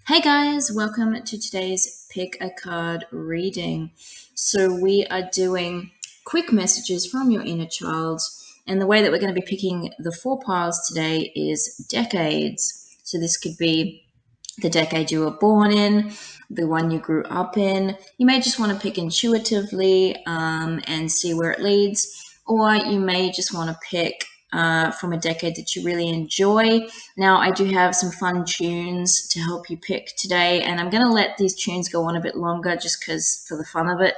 Hey guys, welcome to today's Pick a Card reading. So, we are doing quick messages from your inner child, and the way that we're going to be picking the 4 piles today is decades. So, this could be the decade you were born in, the one you grew up in. You may just want to pick intuitively and see where it leads, or you may just want to pick from a decade that you really enjoy. Now, I do have some fun tunes to help you pick today, and I'm going to let these tunes go on a bit longer just because for the fun of it.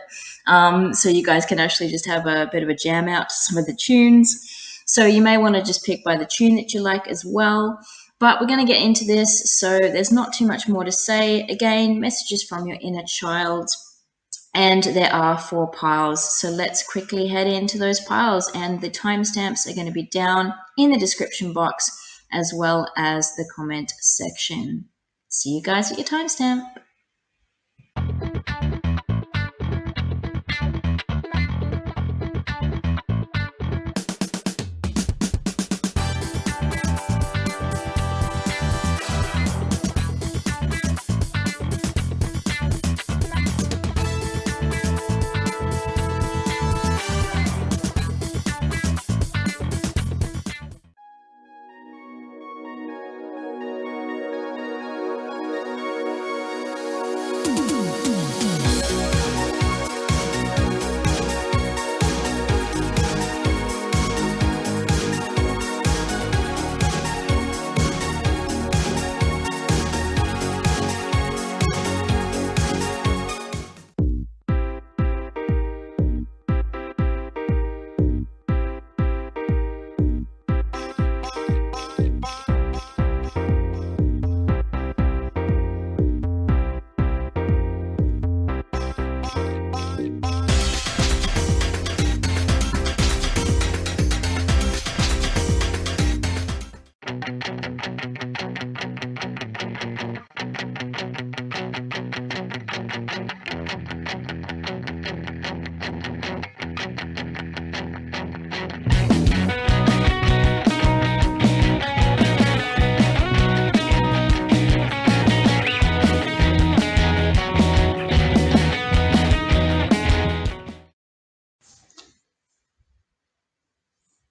So you guys can actually just have a bit of a jam out to some of the tunes. So you may want to just pick by the tune that you like as well. But we're going to get into this, so there's not too much more to say. Again, messages from your inner child, and there are 4 piles. So let's quickly head into those piles, and the timestamps are going to be down in the description box as well as the comment section. See you guys at your timestamp.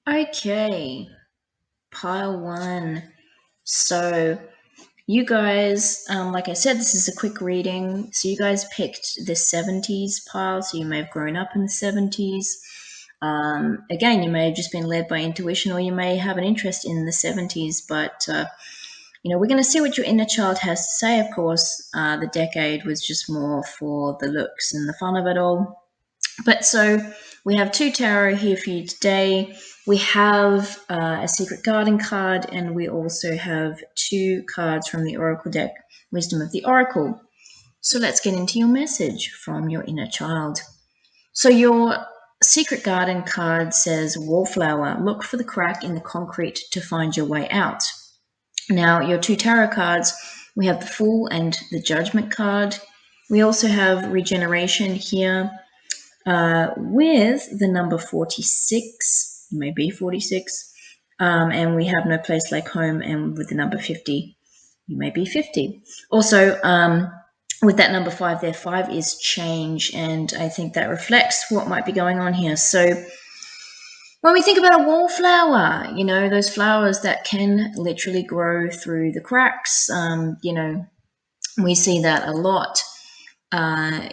Okay, pile 1. So you guys, like I said, this is a quick reading. So you guys picked the 70s pile, so you may have grown up in the 70s. Again, you may have just been led by intuition, or you may have an interest in the 70s, but we're going to see what your inner child has to say. Of course, the decade was just more for the looks and the fun of it all. But so we have 2 tarot here for you today. We have a secret garden card, and we also have 2 cards from the Oracle deck, Wisdom of the Oracle. So let's get into your message from your inner child. So your secret garden card says, Wallflower, look for the crack in the concrete to find your way out. Now, your 2 tarot cards, we have the Fool and the Judgment card. We also have Regeneration here with the number 46. You may be 46. And we have No Place Like Home, and with the number 50. You may be 50. Also, with that number 5 there, 5 is change, and I think that reflects what might be going on here. So when we think about a wallflower, those flowers that can literally grow through the cracks, we see that a lot.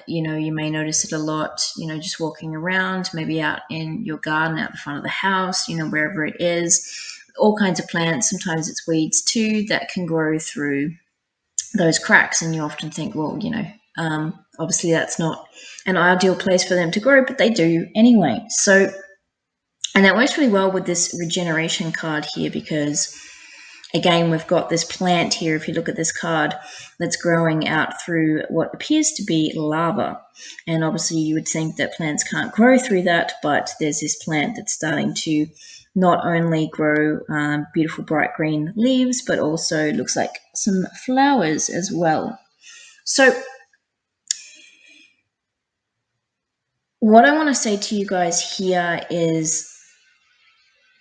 You may notice it a lot, just walking around, maybe out in your garden, out the front of the house, wherever it is, all kinds of plants. Sometimes it's weeds too that can grow through those cracks. And you often think, well, obviously that's not an ideal place for them to grow, but they do anyway. So, and that works really well with this regeneration card here, because again, we've got this plant here, if you look at this card, that's growing out through what appears to be lava. And obviously you would think that plants can't grow through that, but there's this plant that's starting to not only grow beautiful bright green leaves, but also looks like some flowers as well. So what I want to say to you guys here is,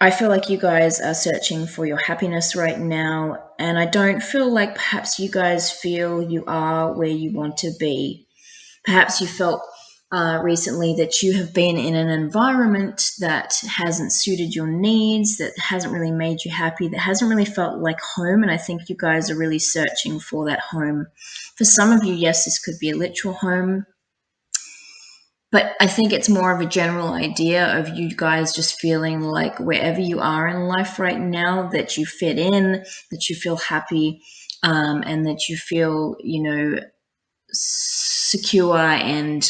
I feel like you guys are searching for your happiness right now, and I don't feel like perhaps you guys feel you are where you want to be. Perhaps you felt recently that you have been in an environment that hasn't suited your needs, that hasn't really made you happy, that hasn't really felt like home. And I think you guys are really searching for that home. For some of you, yes, this could be a literal home. But I think it's more of a general idea of you guys just feeling like wherever you are in life right now, that you fit in, that you feel happy, and that you feel, secure and,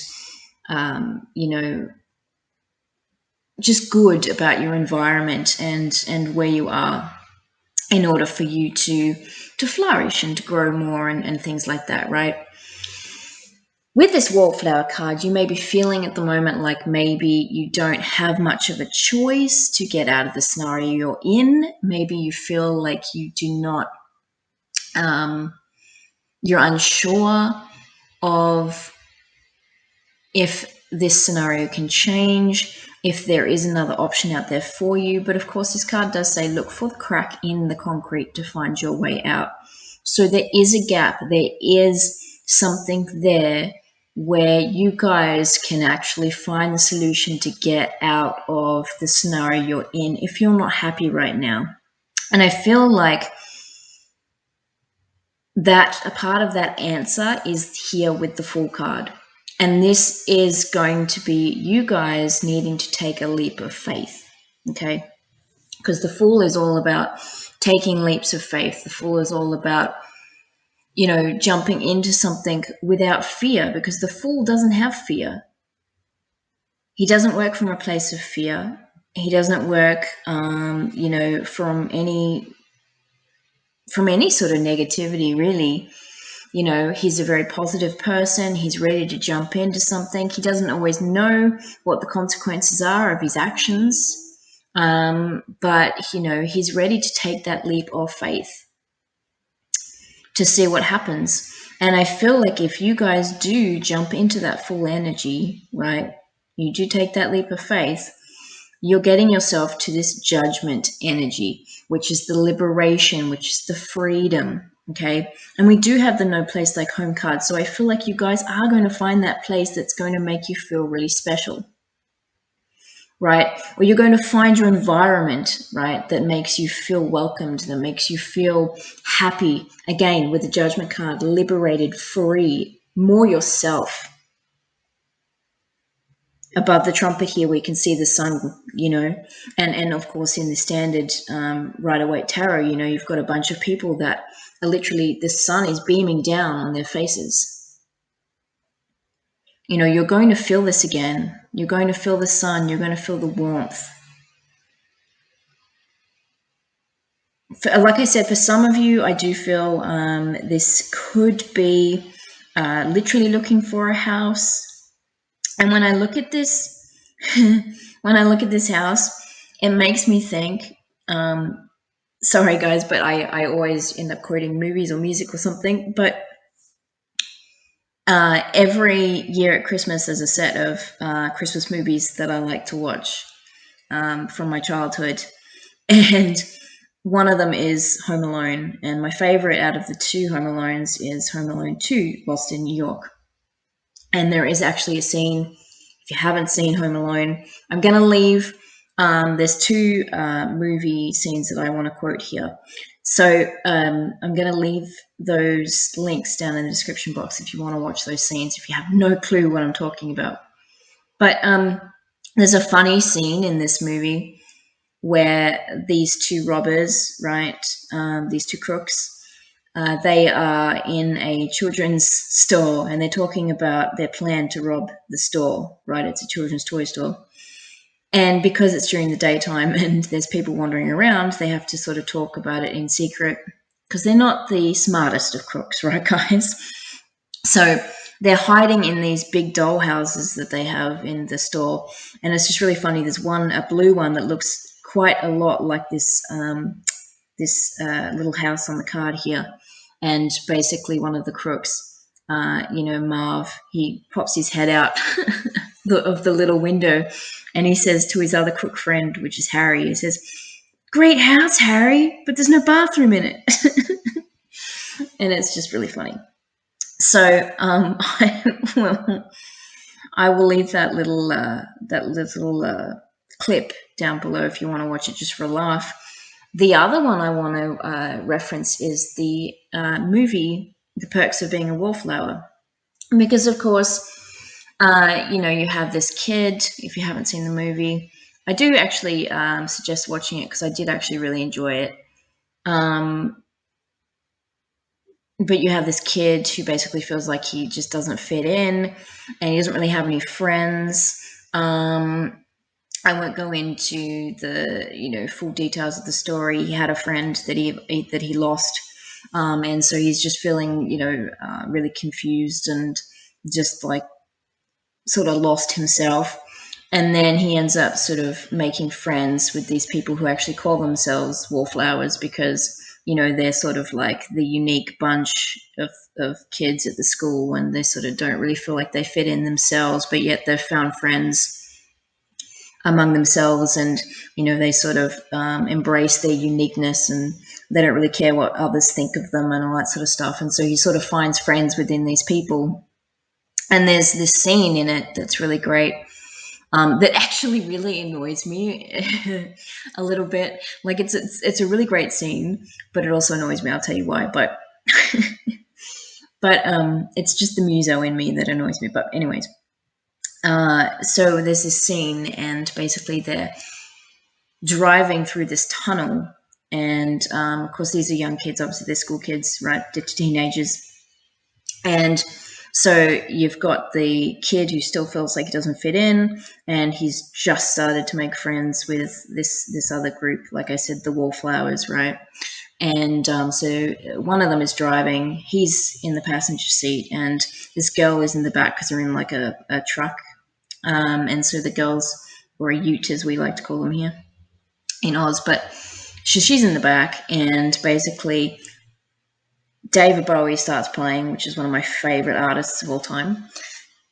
just good about your environment and where you are, in order for you to flourish and to grow more and things like that, right? With this wallflower card, you may be feeling at the moment like maybe you don't have much of a choice to get out of the scenario you're in. Maybe you feel like you do not, you're unsure of if this scenario can change, if there is another option out there for you. But of course, this card does say look for the crack in the concrete to find your way out. So there is a gap, there is something there where you guys can actually find the solution to get out of the scenario you're in if you're not happy right now. And I feel like that a part of that answer is here with the Fool card. And this is going to be you guys needing to take a leap of faith, okay? Because the Fool is all about taking leaps of faith. The Fool is all about, jumping into something without fear, because the Fool doesn't have fear. He doesn't work from a place of fear. He doesn't work, from any sort of negativity, really. He's a very positive person. He's ready to jump into something. He doesn't always know what the consequences are of his actions. But, he's ready to take that leap of faith to see what happens. And I feel like if you guys do jump into that full energy, right, you do take that leap of faith, you're getting yourself to this judgment energy, which is the liberation, which is the freedom, okay? And we do have the No Place Like Home card, so I feel like you guys are going to find that place that's going to make you feel really special, right? Or you're going to find your environment, right, that makes you feel welcomed, that makes you feel happy. Again, with the Judgment card, liberated, free, more yourself. Above the trumpet here, we can see the sun, and of course in the standard Rider-Waite tarot, you've got a bunch of people that are literally, the sun is beaming down on their faces. You're going to feel this again. You're going to feel the sun. You're going to feel the warmth. Like I said, for some of you, I do feel this could be literally looking for a house. And when I look at this, house, it makes me think, sorry guys, but I always end up quoting movies or music or something, but every year at Christmas there's a set of Christmas movies that I like to watch from my childhood. And one of them is Home Alone. And my favorite out of the two Home Alones is Home Alone 2, Lost in New York. And there is actually a scene, if you haven't seen Home Alone, I'm going to leave, there's two movie scenes that I want to quote here. So I'm going to leave those links down in the description box if you want to watch those scenes, if you have no clue what I'm talking about. But there's a funny scene in this movie where these two robbers, right, these two crooks, they are in a children's store and they're talking about their plan to rob the store, right? It's a children's toy store. And because it's during the daytime and there's people wandering around, they have to sort of talk about it in secret because they're not the smartest of crooks, right, guys? So they're hiding in these big doll houses that they have in the store. And it's just really funny. There's one, a blue one, that looks quite a lot like this little house on the card here. And basically one of the crooks, Marv, he pops his head out of the little window, and he says to his other crook friend, which is Harry, he says, "Great house, Harry, but there's no bathroom in it." And it's just really funny. So I will leave that little clip down below if you want to watch it just for a laugh. The other one I want to reference is the movie The Perks of Being a Wallflower, because of course, you have this kid. If you haven't seen the movie, I do actually suggest watching it because I did actually really enjoy it. But you have this kid who basically feels like he just doesn't fit in, and he doesn't really have any friends. I won't go into the full details of the story. He had a friend that he lost, and so he's just feeling really confused and just like sort of lost himself. And then he ends up sort of making friends with these people who actually call themselves wallflowers because they're sort of like the unique bunch of kids at the school, and they sort of don't really feel like they fit in themselves, but yet they've found friends among themselves, and they sort of embrace their uniqueness, and they don't really care what others think of them and all that sort of stuff. And so he sort of finds friends within these people. And there's this scene in it that's really great, that actually really annoys me a little bit. Like it's a really great scene, but it also annoys me. I'll tell you why. But it's just the muso in me that annoys me. But anyways, so there's this scene, and basically they're driving through this tunnel, and of course these are young kids. Obviously they're school kids, right? They're teenagers, and so you've got the kid who still feels like he doesn't fit in, and he's just started to make friends with this other group, like I said, the wallflowers, right? And so one of them is driving. He's in the passenger seat, and this girl is in the back because they're in like a truck. And so the girls, or a ute as we like to call them here in Oz, but she's in the back, and basically David Bowie starts playing, which is one of my favorite artists of all time.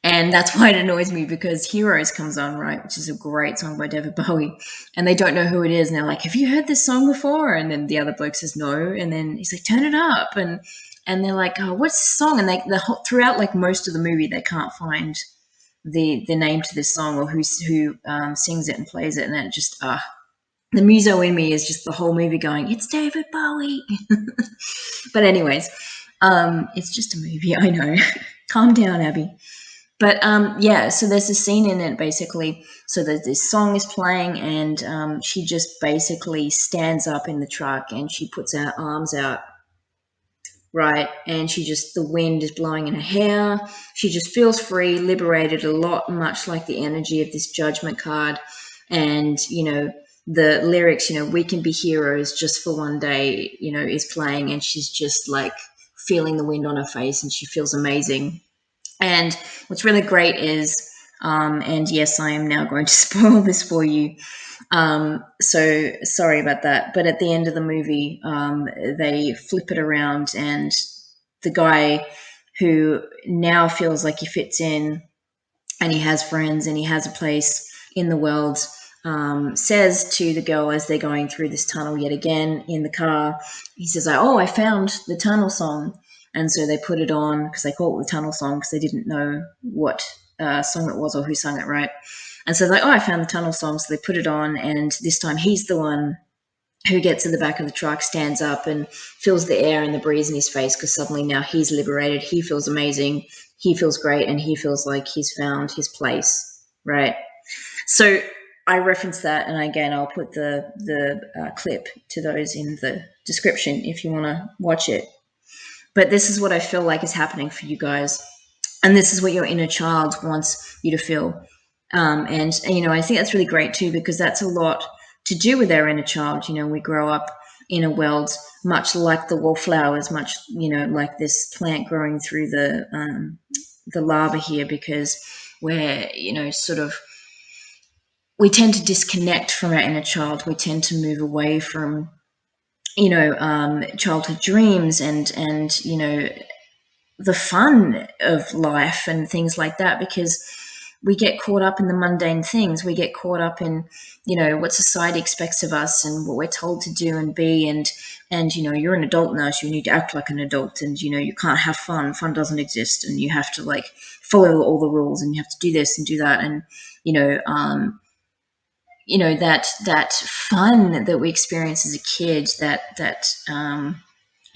And that's why it annoys me, because Heroes comes on, right, which is a great song by David Bowie, and they don't know who it is, and they're like, "Have you heard this song before?" And then the other bloke says no, and then he's like, "Turn it up," and they're like, "Oh, what's this song?" And throughout like most of the movie, they can't find the name to this song or who sings it and plays it, and then it just the muso in me is just the whole movie going, "It's David Bowie." But anyways, it's just a movie, I know. Calm down, Abby. But so there's a scene in it basically. So that this song is playing, and she just basically stands up in the truck, and she puts her arms out, right? And the wind is blowing in her hair. She just feels free, liberated, a lot, much like the energy of this judgment card. And, the lyrics, "We can be heroes just for one day," is playing, and she's just like feeling the wind on her face, and she feels amazing. And what's really great is, and yes, I am now going to spoil this for you. So sorry about that. But at the end of the movie, they flip it around, and the guy who now feels like he fits in, and he has friends, and he has a place in the world, says to the girl as they're going through this tunnel yet again in the car, he says, "Oh, I found the tunnel song." And so they put it on because they call it the tunnel song because they didn't know what song it was or who sung it, right? And so they're like, "Oh, I found the tunnel song." So they put it on, and this time he's the one who gets in the back of the truck, stands up, and feels the air and the breeze in his face, because suddenly now he's liberated. He feels amazing. He feels great, and he feels like he's found his place, right? So I reference that, and again, I'll put the clip to those in the description if you want to watch it. But this is what I feel like is happening for you guys, and this is what your inner child wants you to feel. And I think that's really great too, because that's a lot to do with our inner child. We grow up in a world much like the wallflowers, much like this plant growing through the lava here, because we're sort of, we tend to disconnect from our inner child. We tend to move away from childhood dreams and the fun of life and things like that, because we get caught up in the mundane things. We get caught up in, what society expects of us and what we're told to do and be. And you're an adult now, so you need to act like an adult. And, you can't have fun. Fun doesn't exist. And you have to like follow all the rules and you have to do this and do that. And, that fun that we experience as a kid, that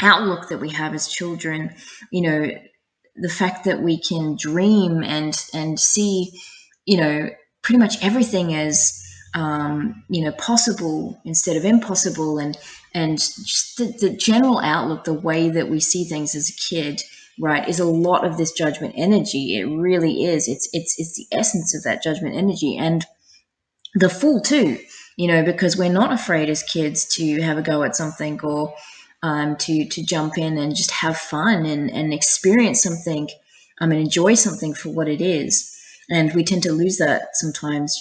outlook that we have as children, the fact that we can dream and see, pretty much everything as, possible instead of impossible, and just the general outlook, the way that we see things as a kid, right, is a lot of this judgment energy. It really is. It's the essence of that judgment energy, and the fool too, because we're not afraid as kids to have a go at something, or to jump in and just have fun and experience something, and enjoy something for what it is. And we tend to lose that sometimes,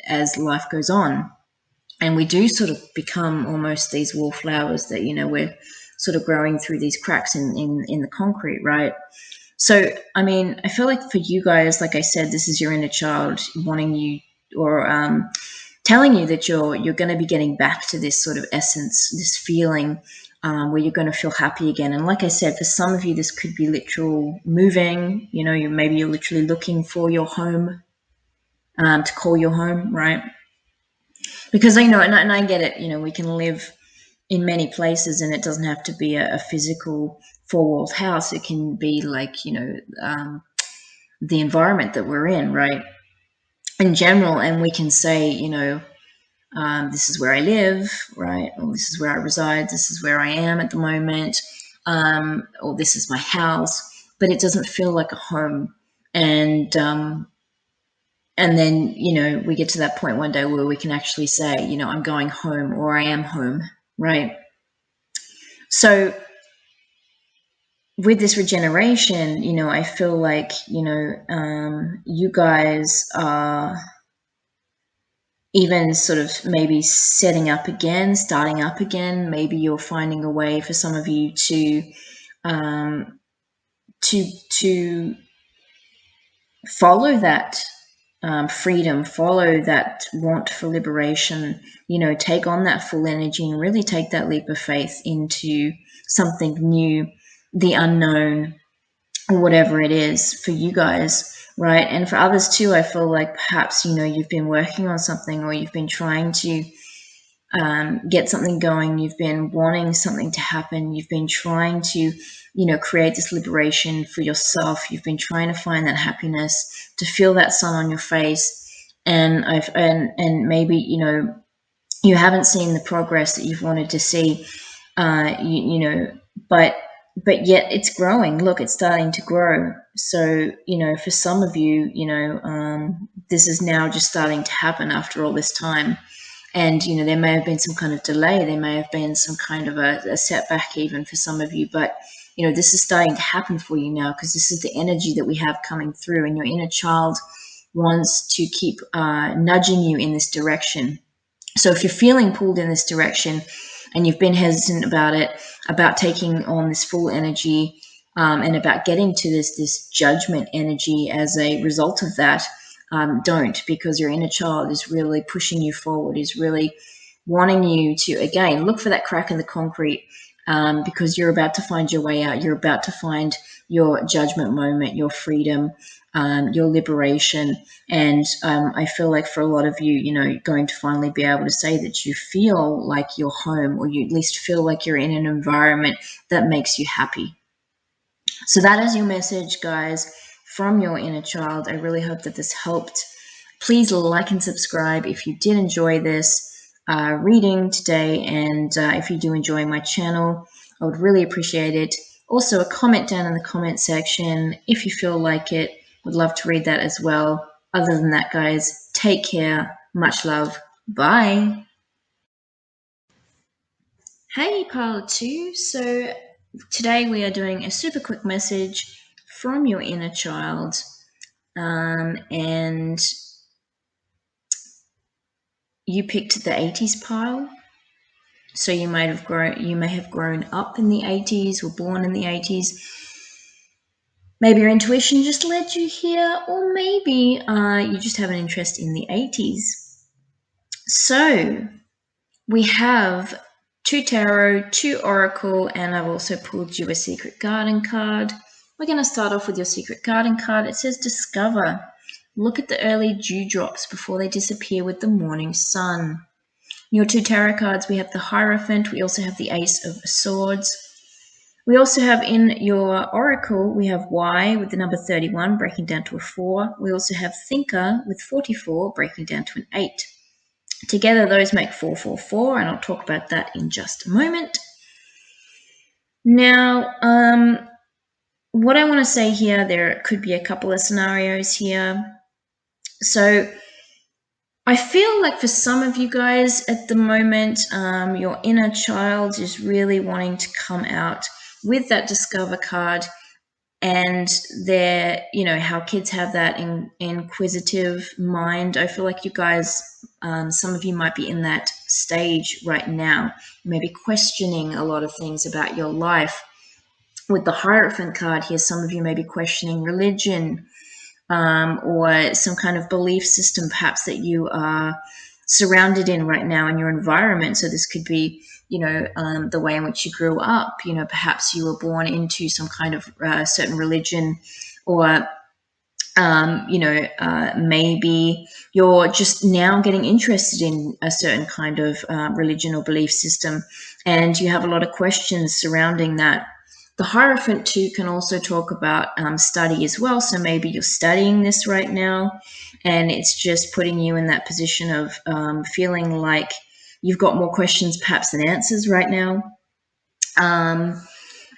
as life goes on. And we do sort of become almost these wallflowers that, we're sort of growing through these cracks in the concrete, right? So, I feel like for you guys, like I said, this is your inner child wanting you, or telling you that you're going to be getting back to this sort of essence, this feeling, where you're going to feel happy again. And like I said, for some of you, this could be literal moving. Maybe you're literally looking for your home, to call your home, right? Because and I get it. We can live in many places, and it doesn't have to be a physical four-walled house. It can be like the environment that we're in, right? In general, and we can say, this is where I live, right? Or this is where I reside. This is where I am at the moment. Or this is my house, but it doesn't feel like a home. And then, we get to that point one day where we can actually say, I'm going home, or I am home, right? So with this regeneration, I feel like, you guys are even sort of maybe setting up again, starting up again. Maybe you're finding a way for some of you to follow that freedom, follow that want for liberation, take on that full energy and really take that leap of faith into something new, the unknown, or whatever it is for you guys, right? And for others too, I feel like perhaps, you've been working on something, or you've been trying to get something going. You've been wanting something to happen. You've been trying to, create this liberation for yourself. You've been trying to find that happiness, to feel that sun on your face. And and maybe, you haven't seen the progress that you've wanted to see, but yet it's growing. Look, it's starting to grow. So, for some of you, this is now just starting to happen after all this time. And, there may have been some kind of delay. There may have been some kind of a setback even for some of you. But, this is starting to happen for you now, because this is the energy that we have coming through. And your inner child wants to keep nudging you in this direction. So if you're feeling pulled in this direction, and you've been hesitant about it, about taking on this full energy, and about getting to this judgment energy as a result of that, don't, because your inner child is really pushing you forward, is really wanting you to, again, look for that crack in the concrete, because you're about to find your way out. You're about to find your judgment moment, your freedom, your liberation. And I feel like for a lot of you, you're going to finally be able to say that you feel like you're home, or you at least feel like you're in an environment that makes you happy. So that is your message, guys, from your inner child. I really hope that this helped. Please like and subscribe if you did enjoy this reading today. And if you do enjoy my channel, I would really appreciate it. Also, a comment down in the comment section if you feel like it. Would love to read that as well. Other than that, guys, take care. Much love. Bye. Hey, pile 2. So today we are doing a super quick message from your inner child. And you picked the 80s pile. So you may have grown up in the 80s, or born in the 80s. Maybe your intuition just led you here, or maybe you just have an interest in the 80s. So we have 2 tarot, 2 oracle, and I've also pulled you a secret garden card. We're going to start off with your secret garden card. It says discover. Look at the early dewdrops before they disappear with the morning sun. Your 2 tarot cards, we have the Hierophant. We also have the Ace of Swords. We also have in your oracle, we have Y with the number 31 breaking down to a 4. We also have Thinker with 44 breaking down to an 8. Together, those make 444, and I'll talk about that in just a moment. Now, what I want to say here, there could be a couple of scenarios here. So I feel like for some of you guys at the moment, your inner child is really wanting to come out with that Discover card. And they're, how kids have that inquisitive mind. I feel like you guys, some of you might be in that stage right now, maybe questioning a lot of things about your life. With the Hierophant card here, some of you may be questioning religion, or some kind of belief system perhaps that you are surrounded in right now in your environment. So this could be, the way in which you grew up. Perhaps you were born into some kind of certain religion, or maybe you're just now getting interested in a certain kind of religion or belief system, and you have a lot of questions surrounding that. The Hierophant too can also talk about study as well. So maybe you're studying this right now, and it's just putting you in that position of feeling like you've got more questions perhaps than answers right now. And,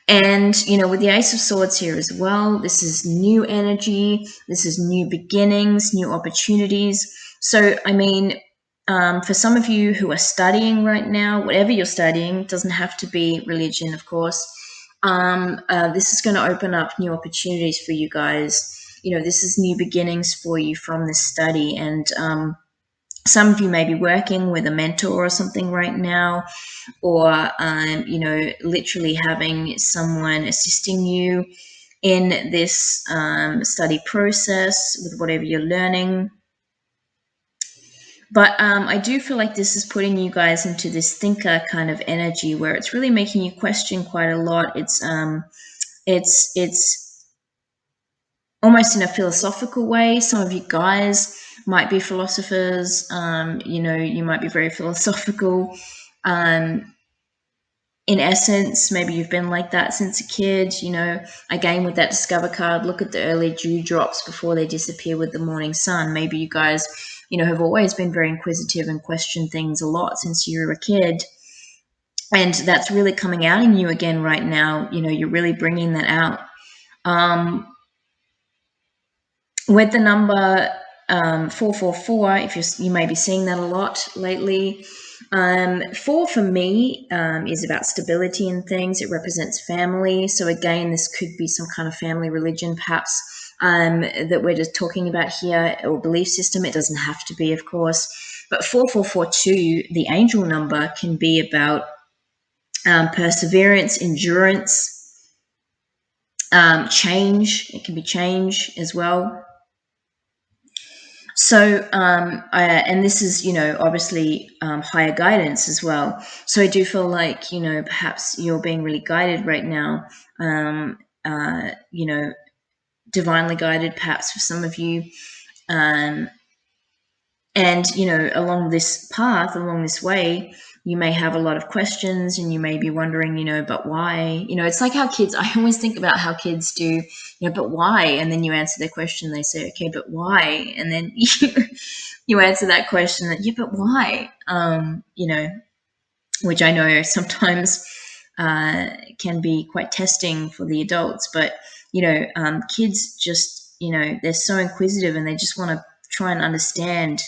with the Ace of Swords here as well, this is new energy, this is new beginnings, new opportunities. So, for some of you who are studying right now, whatever you're studying, doesn't have to be religion, of course. This is going to open up new opportunities for you guys. This is new beginnings for you from this study. And some of you may be working with a mentor or something right now, or, literally having someone assisting you in this study process with whatever you're learning. But I do feel like this is putting you guys into this thinker kind of energy where it's really making you question quite a lot. It's almost in a philosophical way. Some of you guys might be philosophers. You might be very philosophical. In essence, maybe you've been like that since a kid. Again, with that Discover card, look at the early dewdrops before they disappear with the morning sun. Maybe you guys, have always been very inquisitive and question things a lot since you were a kid. And that's really coming out in you again right now. You're really bringing that out. With the number 444, if you may be seeing that a lot lately. 4 for me is about stability in things. It represents family. So again, this could be some kind of family religion, perhaps, that we're just talking about here, or belief system. It doesn't have to be, of course. But 4442, the angel number, can be about perseverance, endurance, change. It can be change as well. So, and this is, obviously higher guidance as well. So I do feel like, perhaps you're being really guided right now, divinely guided, perhaps for some of you. And, along this path, along this way, you may have a lot of questions, and you may be wondering, but why? It's like how kids, I always think about how kids do, but why? And then you answer their question, they say, okay, but why? And then you answer that question, yeah, but why? Which I know sometimes can be quite testing for the adults, but, kids just, they're so inquisitive, and they just want to try and understand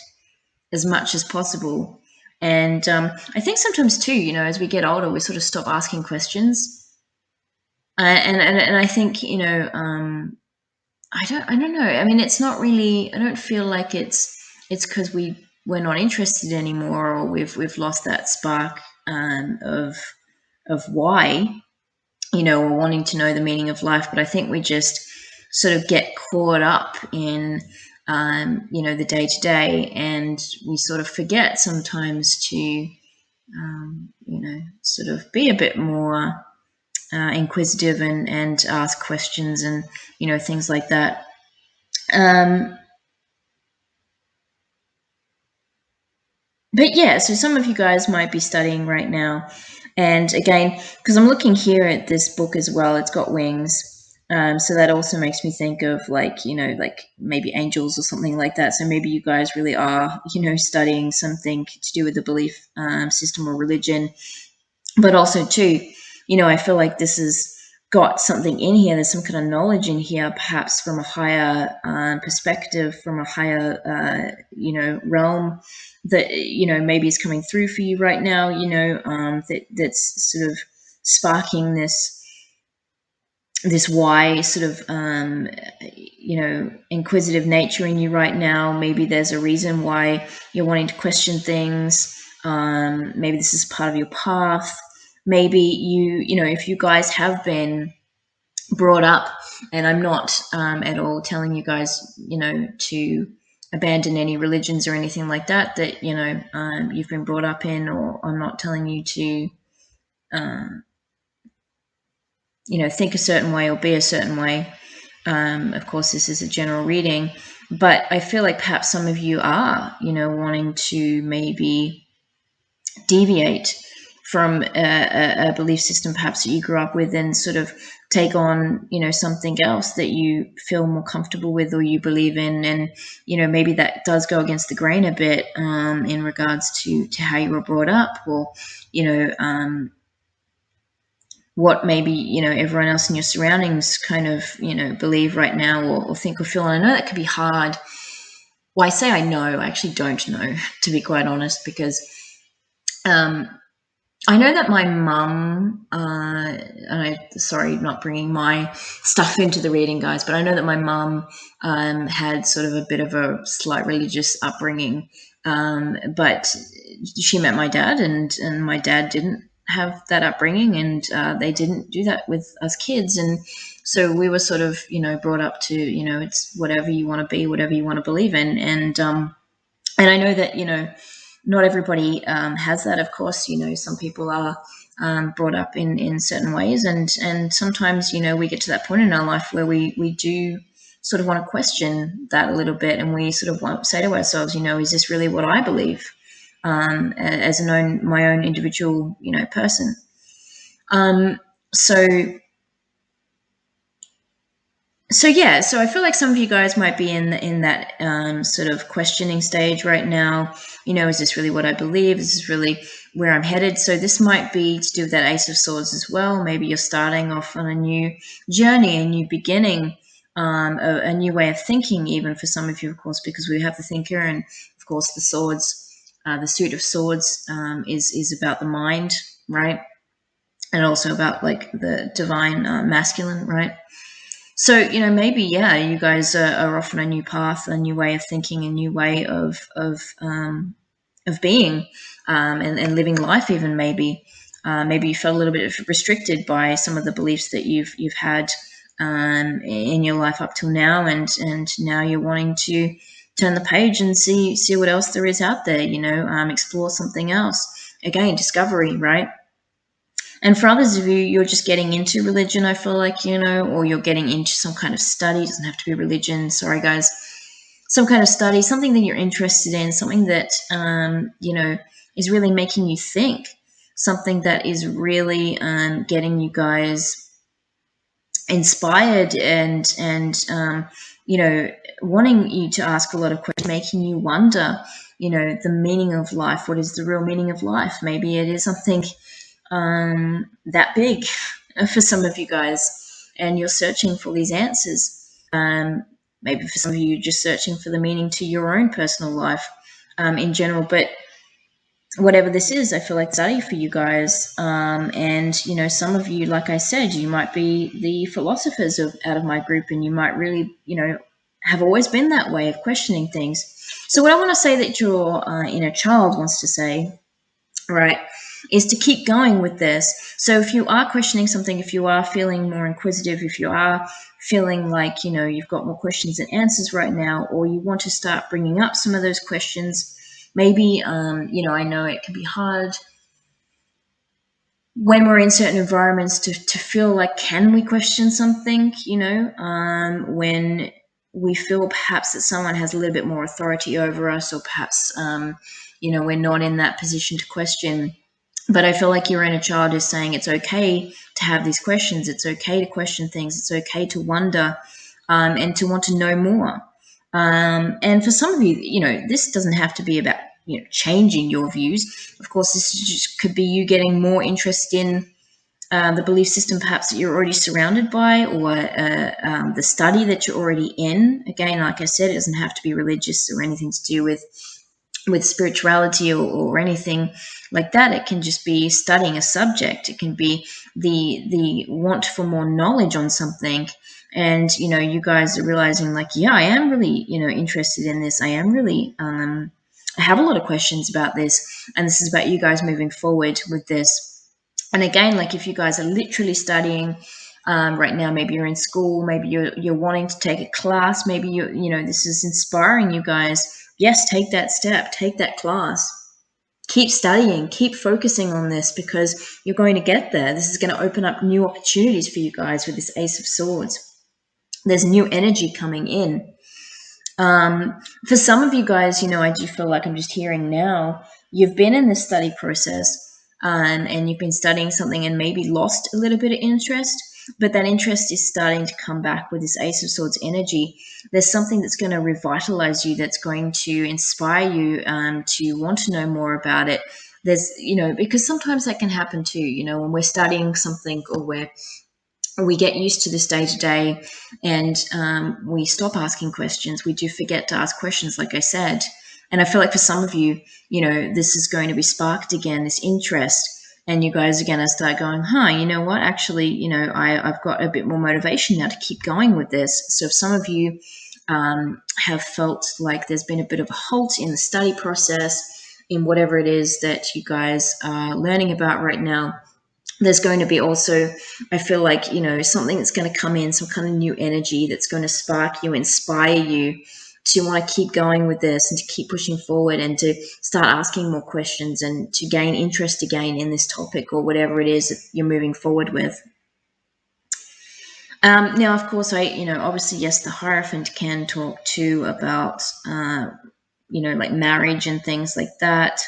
as much as possible. And I think sometimes too, as we get older, we sort of stop asking questions. And I think, I don't know. I mean, it's not really, I don't feel like it's because we're not interested anymore, or we've lost that spark of why, or wanting to know the meaning of life. But I think we just sort of get caught up in the day to day, and we sort of forget sometimes to sort of be a bit more inquisitive and ask questions and things like that. But yeah, so some of you guys might be studying right now. And again, because I'm looking here at this book as well, it's got wings. So that also makes me think of like maybe angels or something like that. So maybe you guys really are, studying something to do with the belief system or religion. But also too, I feel like this has got something in here. There's some kind of knowledge in here, perhaps from a higher perspective, from a higher, realm that, maybe is coming through for you right now, that's sort of sparking this why sort of, inquisitive nature in you right now. Maybe there's a reason why you're wanting to question things. Maybe this is part of your path. Maybe if you guys have been brought up, and I'm not at all telling you guys, to abandon any religions or anything like that you've been brought up in, or I'm not telling you to, think a certain way or be a certain way. Of course, this is a general reading, but I feel like perhaps some of you are, wanting to maybe deviate from a belief system perhaps that you grew up with, and sort of take on, something else that you feel more comfortable with or you believe in. And, maybe that does go against the grain a bit in regards to how you were brought up, or, what maybe, everyone else in your surroundings kind of, believe right now or think or feel. And I know that could be hard. Well, I say I know, I actually don't know, to be quite honest, because I know that my mum, sorry, not bringing my stuff into the reading, guys, but I know that my mum had sort of a bit of a slight religious upbringing, but she met my dad, and my dad didn't have that upbringing, and they didn't do that with us kids. And so we were sort of, brought up to, it's whatever you want to be, whatever you want to believe in. And I know that, not everybody has that, of course. Some people are brought up in certain ways, and sometimes, we get to that point in our life where we do sort of want to question that a little bit, and we sort of want to say to ourselves, is this really what I believe as my own individual, person? So yeah, so I feel like some of you guys might be in that sort of questioning stage right now. Is this really what I believe? Is this really where I'm headed? So this might be to do with that Ace of Swords as well. Maybe you're starting off on a new journey, a new beginning, a new way of thinking, even for some of you, of course, because we have the thinker, and of course the swords, the suit of swords is about the mind, right? And also about like the divine masculine, right? So, maybe, yeah, you guys are off on a new path, a new way of thinking, a new way of being, and living life. Even maybe you felt a little bit restricted by some of the beliefs that you've had in your life up till now, and now you're wanting to turn the page and see what else there is out there. Explore something else. Again, discovery, right? And for others of you, you're just getting into religion, I feel like, or you're getting into some kind of study. It doesn't have to be religion. Sorry, guys. Some kind of study, something that you're interested in, something that, is really making you think, something that is really getting you guys inspired and wanting you to ask a lot of questions, making you wonder, the meaning of life. What is the real meaning of life? Maybe it is something that big for some of you guys, and you're searching for these answers. Maybe for some of you, you're just searching for the meaning to your own personal life in general. But whatever this is, I feel like study for you guys. And, some of you, like I said, you might be the philosophers out of my group, and you might really, have always been that way of questioning things. So what I want to say that your inner child wants to say, right, is to keep going with this. So if you are questioning something, if you are feeling more inquisitive, if you are feeling like, you've got more questions than answers right now, or you want to start bringing up some of those questions, maybe, I know it can be hard when we're in certain environments to feel like, can we question something, when we feel perhaps that someone has a little bit more authority over us, or perhaps, we're not in that position to question. But I feel like your inner child is saying it's okay to have these questions. It's okay to question things. It's okay to wonder, and to want to know more. And for some of you, this doesn't have to be about, changing your views. Of course, this just could be you getting more interest in the belief system perhaps that you're already surrounded by, or the study that you're already in. Again, like I said, it doesn't have to be religious or anything to do with spirituality or anything like that. It can just be studying a subject. It can be the want for more knowledge on something. And, you guys are realizing like, yeah, I am really, interested in this. I am really, I have a lot of questions about this. And this is about you guys moving forward with this. And again, like if you guys are literally studying right now, maybe you're in school, maybe you're wanting to take a class, maybe this is inspiring you guys. Yes, take that step, take that class. Keep studying, keep focusing on this, because you're going to get there. This is going to open up new opportunities for you guys with this Ace of Swords. There's new energy coming in. For some of you guys, I do feel like I'm just hearing now, you've been in this study process, and you've been studying something and maybe lost a little bit of interest, but that interest is starting to come back with this Ace of Swords energy. There's something that's going to revitalize you, that's going to inspire you to want to know more about it. There's, because sometimes that can happen too, when we're studying something, or we get used to this day to day, and we stop asking questions. We do forget to ask questions, like I said. And I feel like for some of you, this is going to be sparked again, this interest, and you guys are going to start going, you know what, actually, I've got a bit more motivation now to keep going with this. So if some of you have felt like there's been a bit of a halt in the study process, in whatever it is that you guys are learning about right now, there's going to be also, I feel like, something that's going to come in, some kind of new energy that's going to spark you, inspire you to want to keep going with this, and to keep pushing forward, and to start asking more questions, and to gain interest again in this topic, or whatever it is that you're moving forward with. Now, of course, obviously, yes, the Hierophant can talk too about, like marriage and things like that.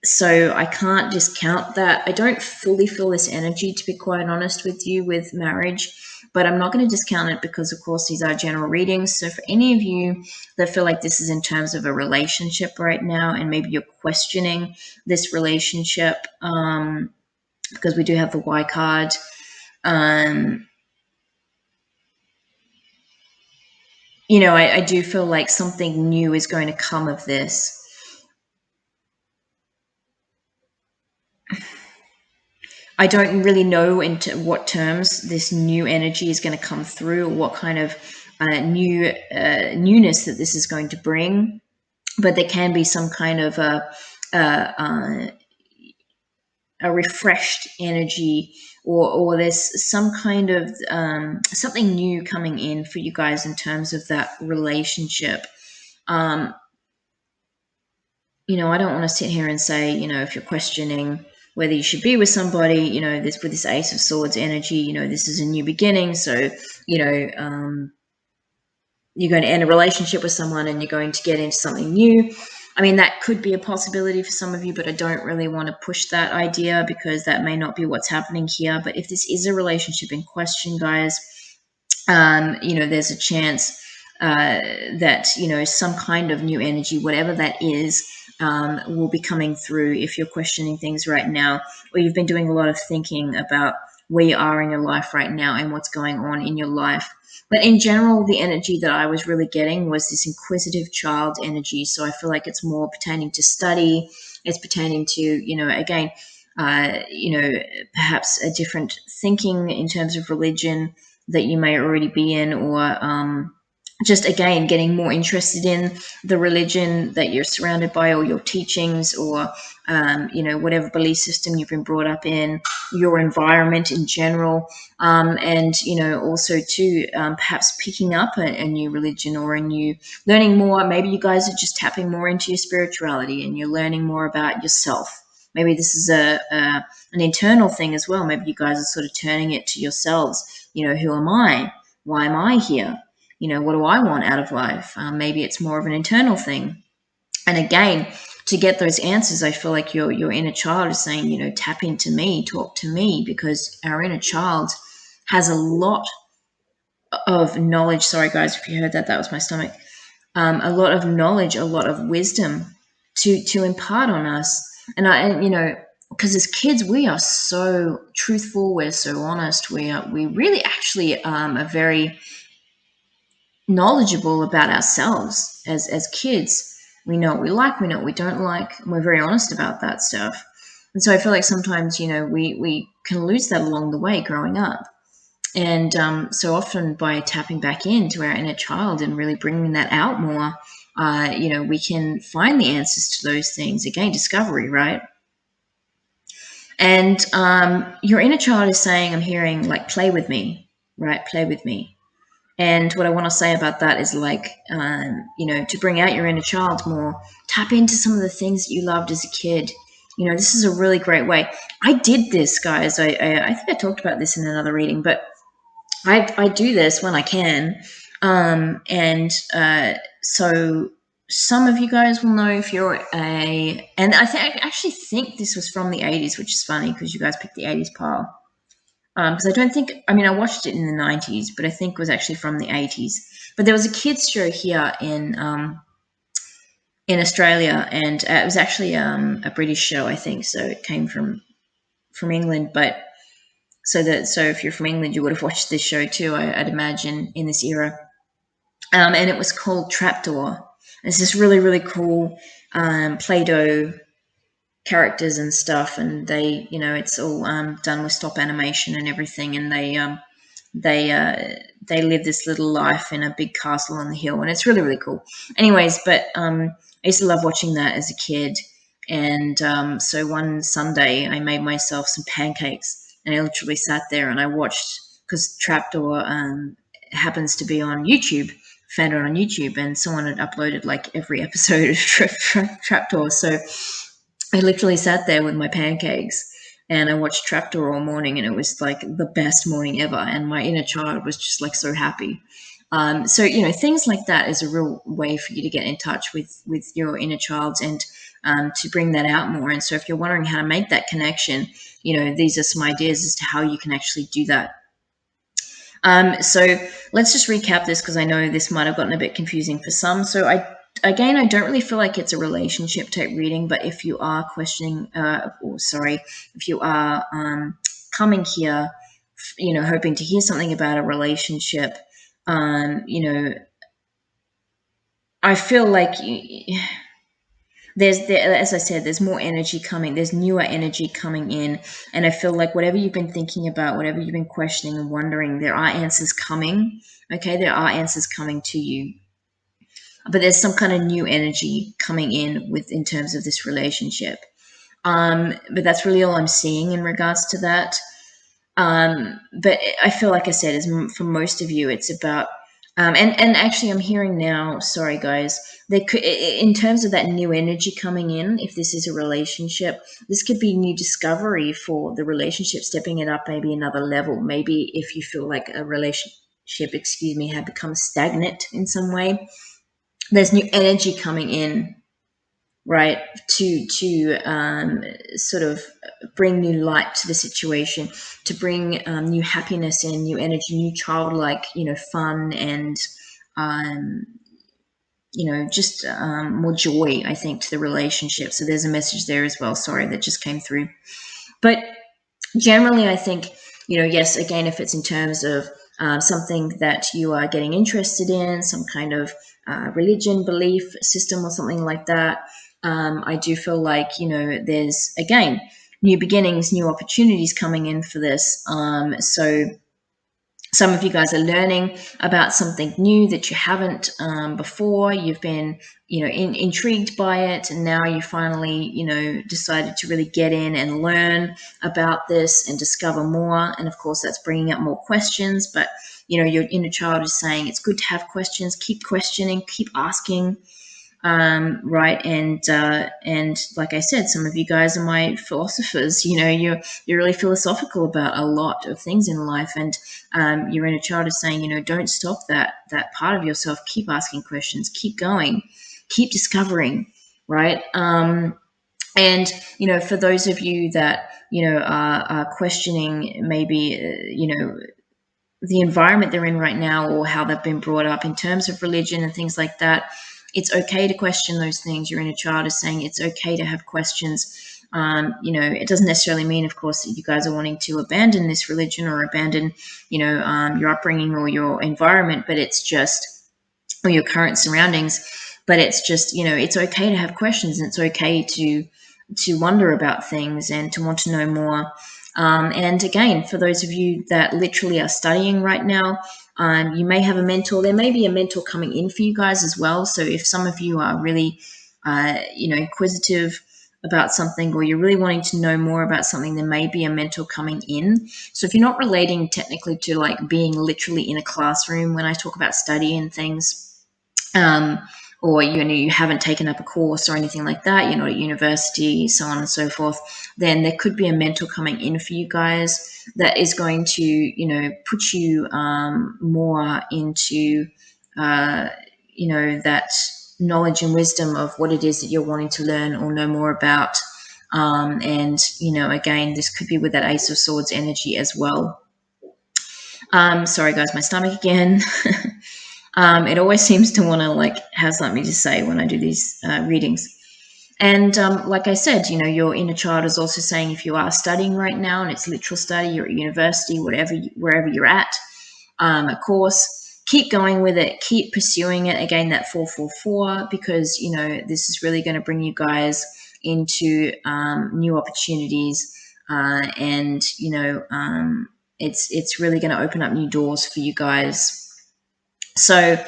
So I can't discount that. I don't fully feel this energy, to be quite honest with you, with marriage, but I'm not going to discount it, because, of course, these are general readings. So for any of you that feel like this is in terms of a relationship right now, and maybe you're questioning this relationship, because we do have the Y card, I do feel like something new is going to come of this. I don't really know into what terms this new energy is going to come through, or what kind of newness that this is going to bring. But there can be some kind of a refreshed energy, or there's some kind of something new coming in for you guys in terms of that relationship. I don't want to sit here and say, if you're questioning whether you should be with somebody, with this Ace of Swords energy, this is a new beginning. So, you're going to end a relationship with someone, and you're going to get into something new. I mean, that could be a possibility for some of you, but I don't really want to push that idea, because that may not be what's happening here. But if this is a relationship in question, guys, there's a chance that, some kind of new energy, whatever that is, will be coming through if you're questioning things right now, or you've been doing a lot of thinking about where you are in your life right now and what's going on in your life. But in general, the energy that I was really getting was this inquisitive child energy. So I feel like it's more pertaining to study. It's pertaining to, again, perhaps a different thinking in terms of religion that you may already be in, or just again getting more interested in the religion that you're surrounded by, or your teachings, or whatever belief system you've been brought up in, your environment in general, and also too, perhaps picking up a new religion or a new learning more. Maybe you guys are just tapping more into your spirituality and you're learning more about yourself. Maybe this is an internal thing as well. Maybe you guys are sort of turning it to yourselves. Who am I? Why am I here? What do I want out of life? Maybe it's more of an internal thing. And again, to get those answers, I feel like your inner child is saying, tap into me, talk to me, because our inner child has a lot of knowledge. Sorry, guys, if you heard that, that was my stomach. A lot of knowledge, a lot of wisdom to impart on us. Because as kids, we are so truthful, we're so honest, we really actually are very knowledgeable about ourselves as kids. We know what we like, we know what we don't like, and we're very honest about that stuff. And so I feel like sometimes, we can lose that along the way growing up. And so often by tapping back into our inner child and really bringing that out more, we can find the answers to those things. Again, discovery, right? And your inner child is saying, I'm hearing, like, play with me, right? Play with me. And what I want to say about that is to bring out your inner child more, tap into some of the things that you loved as a kid. This is a really great way. I did this, guys. I think I talked about this in another reading, but I do this when I can. So some of you guys will know if you're and I actually think this was from the 80s, which is funny because you guys picked the 80s pile. Because I don't think, I watched it in the 90s, but I think it was actually from the 80s. But there was a kids show here in Australia, and it was actually a British show, I think. So it came from England, but so if you're from England, you would have watched this show too, I'd imagine, in this era. And it was called Trapdoor. It's this really, really cool Play-Doh characters and stuff, and they, it's all done with stop animation and everything, and they live this little life in a big castle on the hill, and it's really, really cool. Anyways, but I used to love watching that as a kid, and so one Sunday I made myself some pancakes, and I literally sat there and I watched, because Trapdoor happens to be on YouTube, found it on YouTube, and someone had uploaded like every episode of Trapdoor, so I literally sat there with my pancakes and I watched Trapdoor all morning, and it was like the best morning ever. And my inner child was just like so happy. So things like that is a real way for you to get in touch with your inner child and to bring that out more. And so if you're wondering how to make that connection, these are some ideas as to how you can actually do that. So let's just recap this, because I know this might have gotten a bit confusing for some. So I don't really feel like it's a relationship type reading, but if you are questioning, if you are coming here, hoping to hear something about a relationship, I feel like as I said, there's more energy coming, there's newer energy coming in, and I feel like whatever you've been thinking about, whatever you've been questioning and wondering, there are answers coming. Okay, there are answers coming to you. But there's some kind of new energy coming in terms of this relationship. But that's really all I'm seeing in regards to that. But I feel like I said, is for most of you, it's about, and actually I'm hearing now, sorry guys, there could, in terms of that new energy coming in, if this is a relationship, this could be new discovery for the relationship, stepping it up maybe another level. Maybe if you feel like a relationship, had become stagnant in some way, there's new energy coming in, right, to sort of bring new light to the situation, to bring new happiness in, new energy, new childlike, fun, and just more joy, I think, to the relationship. So there's a message there as well. Sorry, that just came through. But generally, I think, yes, again, if it's in terms of something that you are getting interested in, some kind of religion, belief system, or something like that, I do feel like, there's, again, new beginnings, new opportunities coming in for this. So Some of you guys are learning about something new that you haven't before. You've been, intrigued by it, and now you finally, decided to really get in and learn about this and discover more. And of course, that's bringing up more questions. But your inner child is saying it's good to have questions. Keep questioning. Keep asking. Right, and like I said, some of you guys are my philosophers. You're really philosophical about a lot of things in life, and your inner child is saying, don't stop that part of yourself. Keep asking questions, keep going, keep discovering, right? And for those of you that are questioning maybe the environment they're in right now, or how they've been brought up in terms of religion and things like that, it's okay to question those things. Your inner child is saying it's okay to have questions. It doesn't necessarily mean, of course, that you guys are wanting to abandon this religion or abandon, your upbringing or your environment, but it's just, or your current surroundings. But it's just, it's okay to have questions, and it's okay to wonder about things and to want to know more. And again, for those of you that literally are studying right now, you may have a mentor. There may be a mentor coming in for you guys as well. So if some of you are really, inquisitive about something, or you're really wanting to know more about something, there may be a mentor coming in. So if you're not relating technically to like being literally in a classroom when I talk about study and things, or you haven't taken up a course or anything like that, you're not at university, so on and so forth, then there could be a mentor coming in for you guys that is going to put you more into that knowledge and wisdom of what it is that you're wanting to learn or know more about. And again, this could be with that Ace of Swords energy as well. Sorry guys, my stomach again. It always seems to want to have something to say when I do these readings. And like I said, your inner child is also saying, if you are studying right now and it's literal study, you're at university, wherever you're at, a course, keep going with it, keep pursuing it. Again, that 444, because this is really going to bring you guys into new opportunities, and it's really going to open up new doors for you guys. So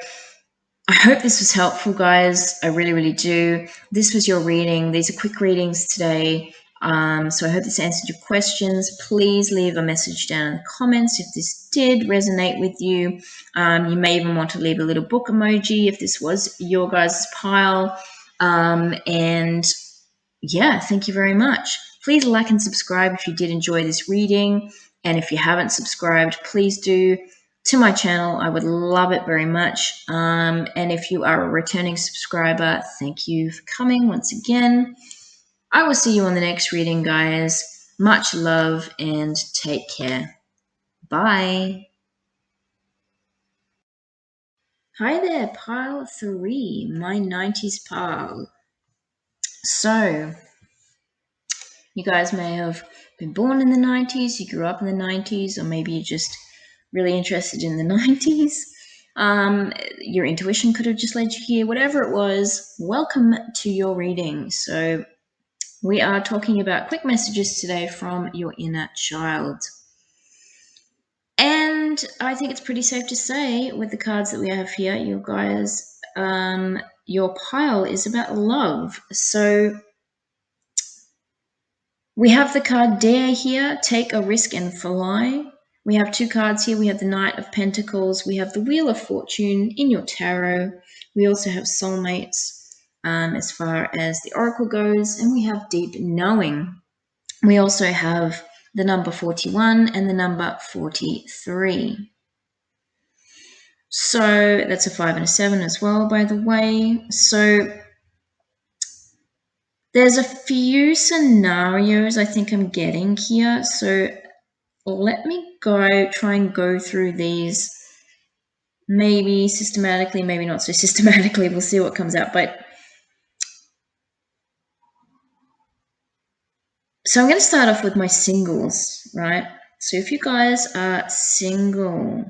I hope this was helpful, guys. I really, really do. This was your reading. These are quick readings today. So I hope this answered your questions. Please leave a message down in the comments if this did resonate with you. You may even want to leave a little book emoji if this was your guys' pile. And yeah, thank you very much. Please like and subscribe if you did enjoy this reading. And if you haven't subscribed, please do to my channel. I would love it very much. And if you are a returning subscriber, thank you for coming once again. I will see you on the next reading, guys. Much love and take care. Bye. Hi there, pile 3, my 90s pile. So, you guys may have been born in the 90s, you grew up in the 90s, or maybe you're just really interested in the 90s. Your intuition could have just led you here. Whatever it was, welcome to your reading. So we are talking about quick messages today from your inner child. And I think it's pretty safe to say, with the cards that we have here, you guys, your pile is about love. So we have the card Dare here, take a risk and fly. We have 2 cards here. We have the Knight of Pentacles. We have the Wheel of Fortune in your tarot. We also have soulmates as far as the oracle goes. And we have deep knowing. We also have the number 41 and the number 43. So that's a 5 and a 7 as well, by the way. So there's a few scenarios I think I'm getting here. So let me try and go through these maybe systematically, maybe not so systematically. We'll see what comes out. But so I'm going to start off with my singles, right? So if you guys are single,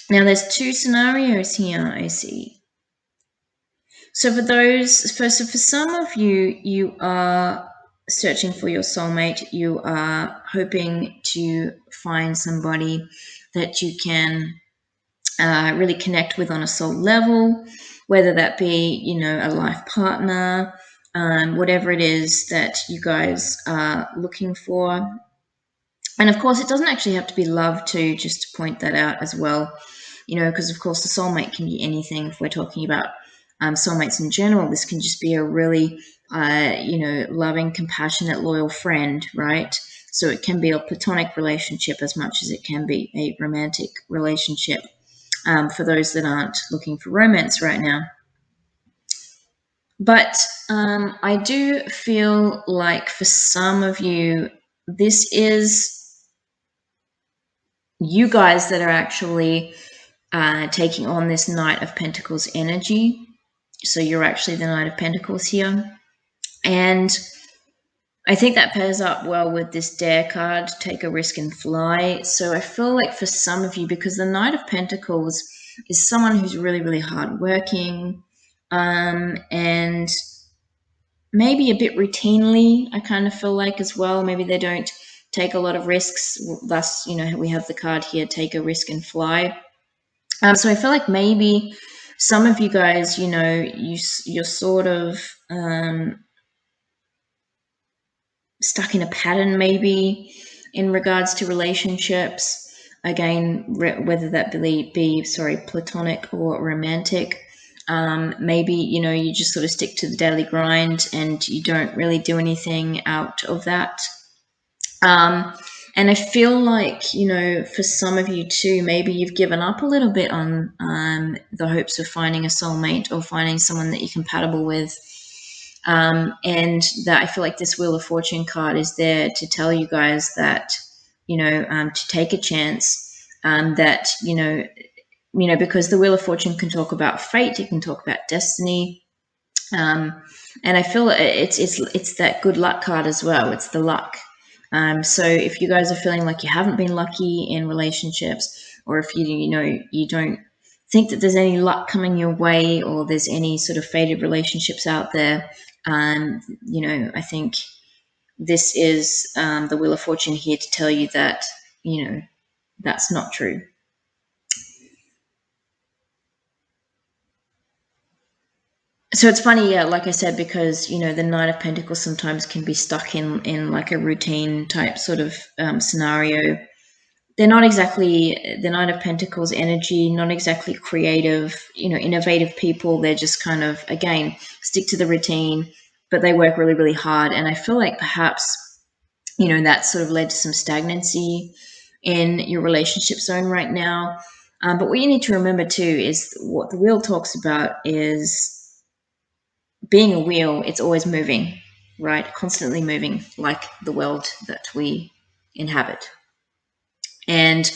now there's 2 scenarios here, I see. So for some of you, you are searching for your soulmate. You are hoping to find somebody that you can really connect with on a soul level, whether that be, a life partner, whatever it is that you guys are looking for. And of course, it doesn't actually have to be love too, just to point that out as well, because of course the soulmate can be anything. If we're talking about soulmates in general, this can just be a really, loving, compassionate, loyal friend, right? So it can be a platonic relationship as much as it can be a romantic relationship, for those that aren't looking for romance right now. But I do feel like for some of you, this is you guys that are actually taking on this Knight of Pentacles energy. So you're actually the Knight of Pentacles here. And I think that pairs up well with this Dare card, take a risk and fly. So I feel like for some of you, because the Knight of Pentacles is someone who's really, really hardworking, and maybe a bit routinely, I kind of feel like as well. Maybe they don't take a lot of risks. Thus, we have the card here, take a risk and fly. So I feel like maybe some of you guys, you're sort of stuck in a pattern maybe in regards to relationships. Again, whether that be platonic or romantic. Maybe, you just sort of stick to the daily grind and you don't really do anything out of that. And I feel like, for some of you too, maybe you've given up a little bit on the hopes of finding a soulmate or finding someone that you're compatible with. And that I feel like this Wheel of Fortune card is there to tell you guys that, to take a chance, that, because the Wheel of Fortune can talk about fate, it can talk about destiny. And I feel it's that good luck card as well. It's the luck. So if you guys are feeling like you haven't been lucky in relationships, or if you don't think that there's any luck coming your way, or there's any sort of fated relationships out there, I think this is the Wheel of Fortune here to tell you that, that's not true. So it's funny, yeah, like I said, because, the Knight of Pentacles sometimes can be stuck in like a routine type sort of scenario. They're not exactly the Knight of Pentacles energy, not exactly creative, innovative people. They're just kind of, again, stick to the routine, but they work really, really hard. And I feel like perhaps, that sort of led to some stagnancy in your relationship zone right now. But what you need to remember too is what the wheel talks about is being a wheel, it's always moving, right? Constantly moving, like the world that we inhabit. And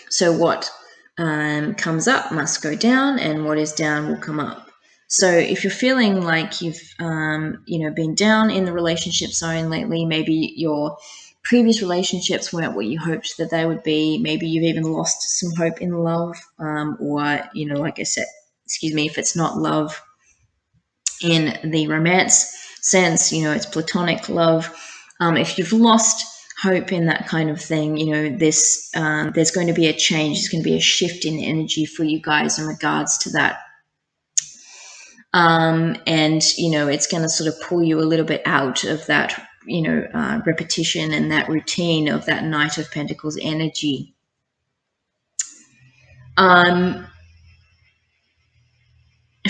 so what comes up must go down, and what is down will come up. So if you're feeling like you've been down in the relationship zone lately, maybe your previous relationships weren't what you hoped that they would be. Maybe you've even lost some hope in love, or like I said, if it's not love in the romance sense, it's platonic love. If you've lost hope in that kind of thing, this there's going to be a change. There's going to be a shift in energy for you guys in regards to that. And it's going to sort of pull you a little bit out of that, repetition and that routine of that Knight of Pentacles energy.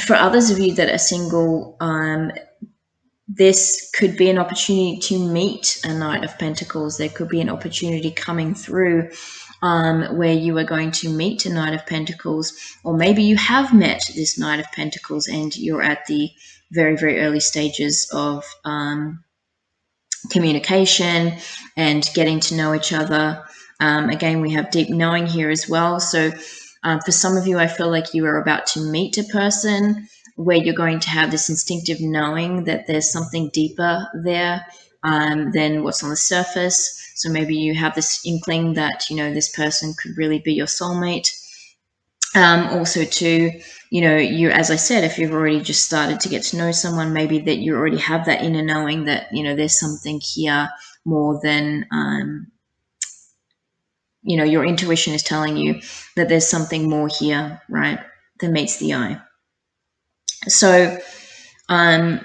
For others of you that are single, this could be an opportunity to meet a Knight of Pentacles. There could be an opportunity coming through where you are going to meet a Knight of Pentacles, or maybe you have met this Knight of Pentacles and you're at the very, very early stages of communication and getting to know each other. Again, we have deep knowing here as well. So for some of you, I feel like you are about to meet a person where you're going to have this instinctive knowing that there's something deeper there than what's on the surface. So maybe you have this inkling that, this person could really be your soulmate. Also to, you, as I said, if you've already just started to get to know someone, maybe that you already have that inner knowing that, there's something here more than, your intuition is telling you that there's something more here, right, than meets the eye. So, um,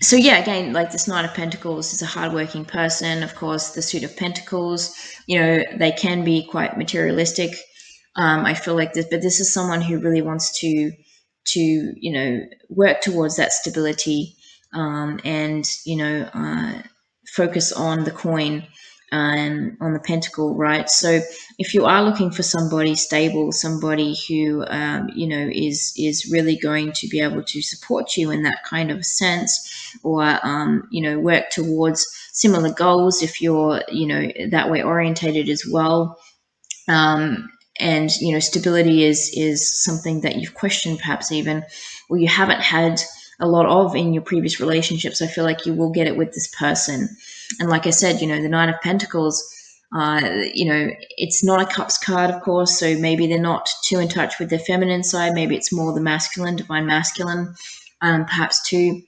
so yeah, again, like this Knight of Pentacles is a hardworking person. Of course, the Suit of Pentacles, they can be quite materialistic. I feel like this, but this is someone who really wants to work towards that stability, and focus on the coin, on the pentacle, right? So if you are looking for somebody stable, somebody who is really going to be able to support you in that kind of sense, or work towards similar goals, if you're that way orientated as well. And stability is something that you've questioned, perhaps even, or you haven't had a lot of in your previous relationships. I feel like you will get it with this person. And like I said, the Nine of Pentacles, it's not a cups card, of course, so maybe they're not too in touch with their feminine side. Maybe it's more the masculine, divine masculine, perhaps too.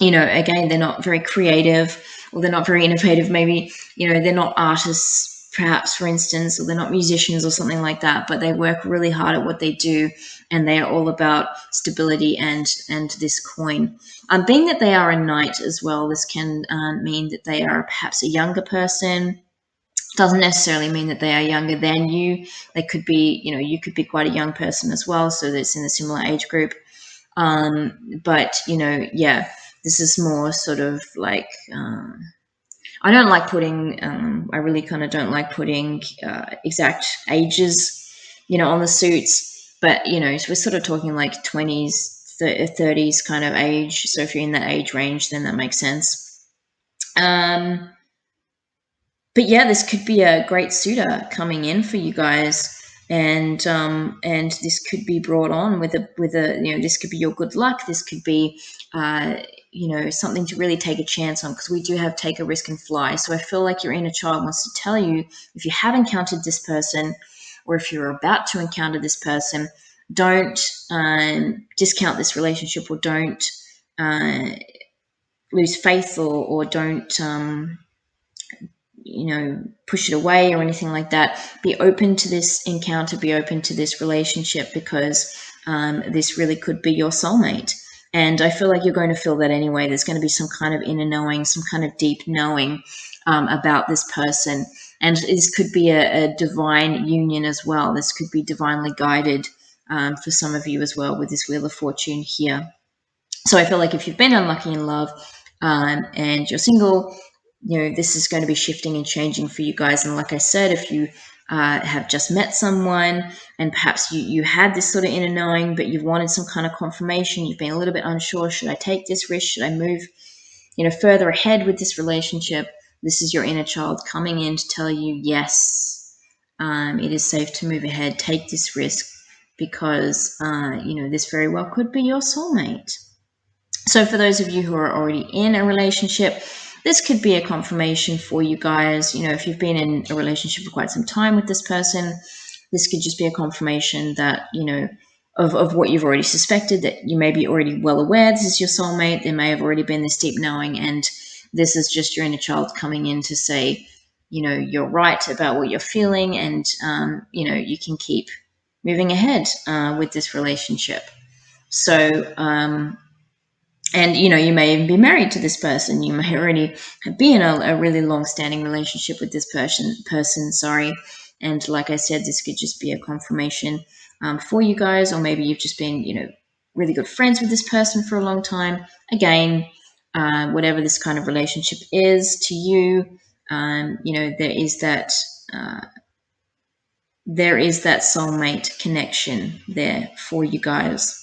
Again, they're not very creative, or they're not very innovative. Maybe, they're not artists, perhaps, for instance, or they're not musicians or something like that, but they work really hard at what they do, and they are all about stability and this coin. Being that they are a knight as well, this can mean that they are perhaps a younger person. Doesn't necessarily mean that they are younger than you. They could be, you could be quite a young person as well, so that's in a similar age group. But yeah, this is more sort of like, I don't like putting, I really kind of don't like putting exact ages, on the suits. But so we're sort of talking like 20s, 30s kind of age. So if you're in that age range, then that makes sense. But yeah, this could be a great suitor coming in for you guys, and this could be brought on with a this could be your good luck. This could be something to really take a chance on, because we do have take a risk and fly. So I feel like your inner child wants to tell you, if you have encountered this person, or if you're about to encounter this person, don't discount this relationship, or don't lose faith, or don't push it away or anything like that. Be open to this encounter, be open to this relationship, because this really could be your soulmate. And I feel like you're going to feel that anyway. There's going to be some kind of inner knowing, some kind of deep knowing about this person. And this could be a divine union as well. This could be divinely guided for some of you as well, with this Wheel of Fortune here. So I feel like if you've been unlucky in love, and you're single, this is going to be shifting and changing for you guys. And like I said, if you have just met someone, and perhaps you had this sort of inner knowing, but you've wanted some kind of confirmation, you've been a little bit unsure, should I take this risk? Should I move, further ahead with this relationship? This is your inner child coming in to tell you, yes, it is safe to move ahead. Take this risk, because, this very well could be your soulmate. So for those of you who are already in a relationship, this could be a confirmation for you guys. If you've been in a relationship for quite some time with this person, this could just be a confirmation that, of what you've already suspected, that you may be already well aware this is your soulmate. There may have already been this deep knowing, and this is just your inner child coming in to say, you're right about what you're feeling, and, you can keep moving ahead with this relationship. So, and you may even be married to this person. You may already be in a really long-standing relationship with this person. Sorry, and like I said, this could just be a confirmation for you guys, or maybe you've just been really good friends with this person for a long time. Again, whatever this kind of relationship is to you, there is that soulmate connection there for you guys.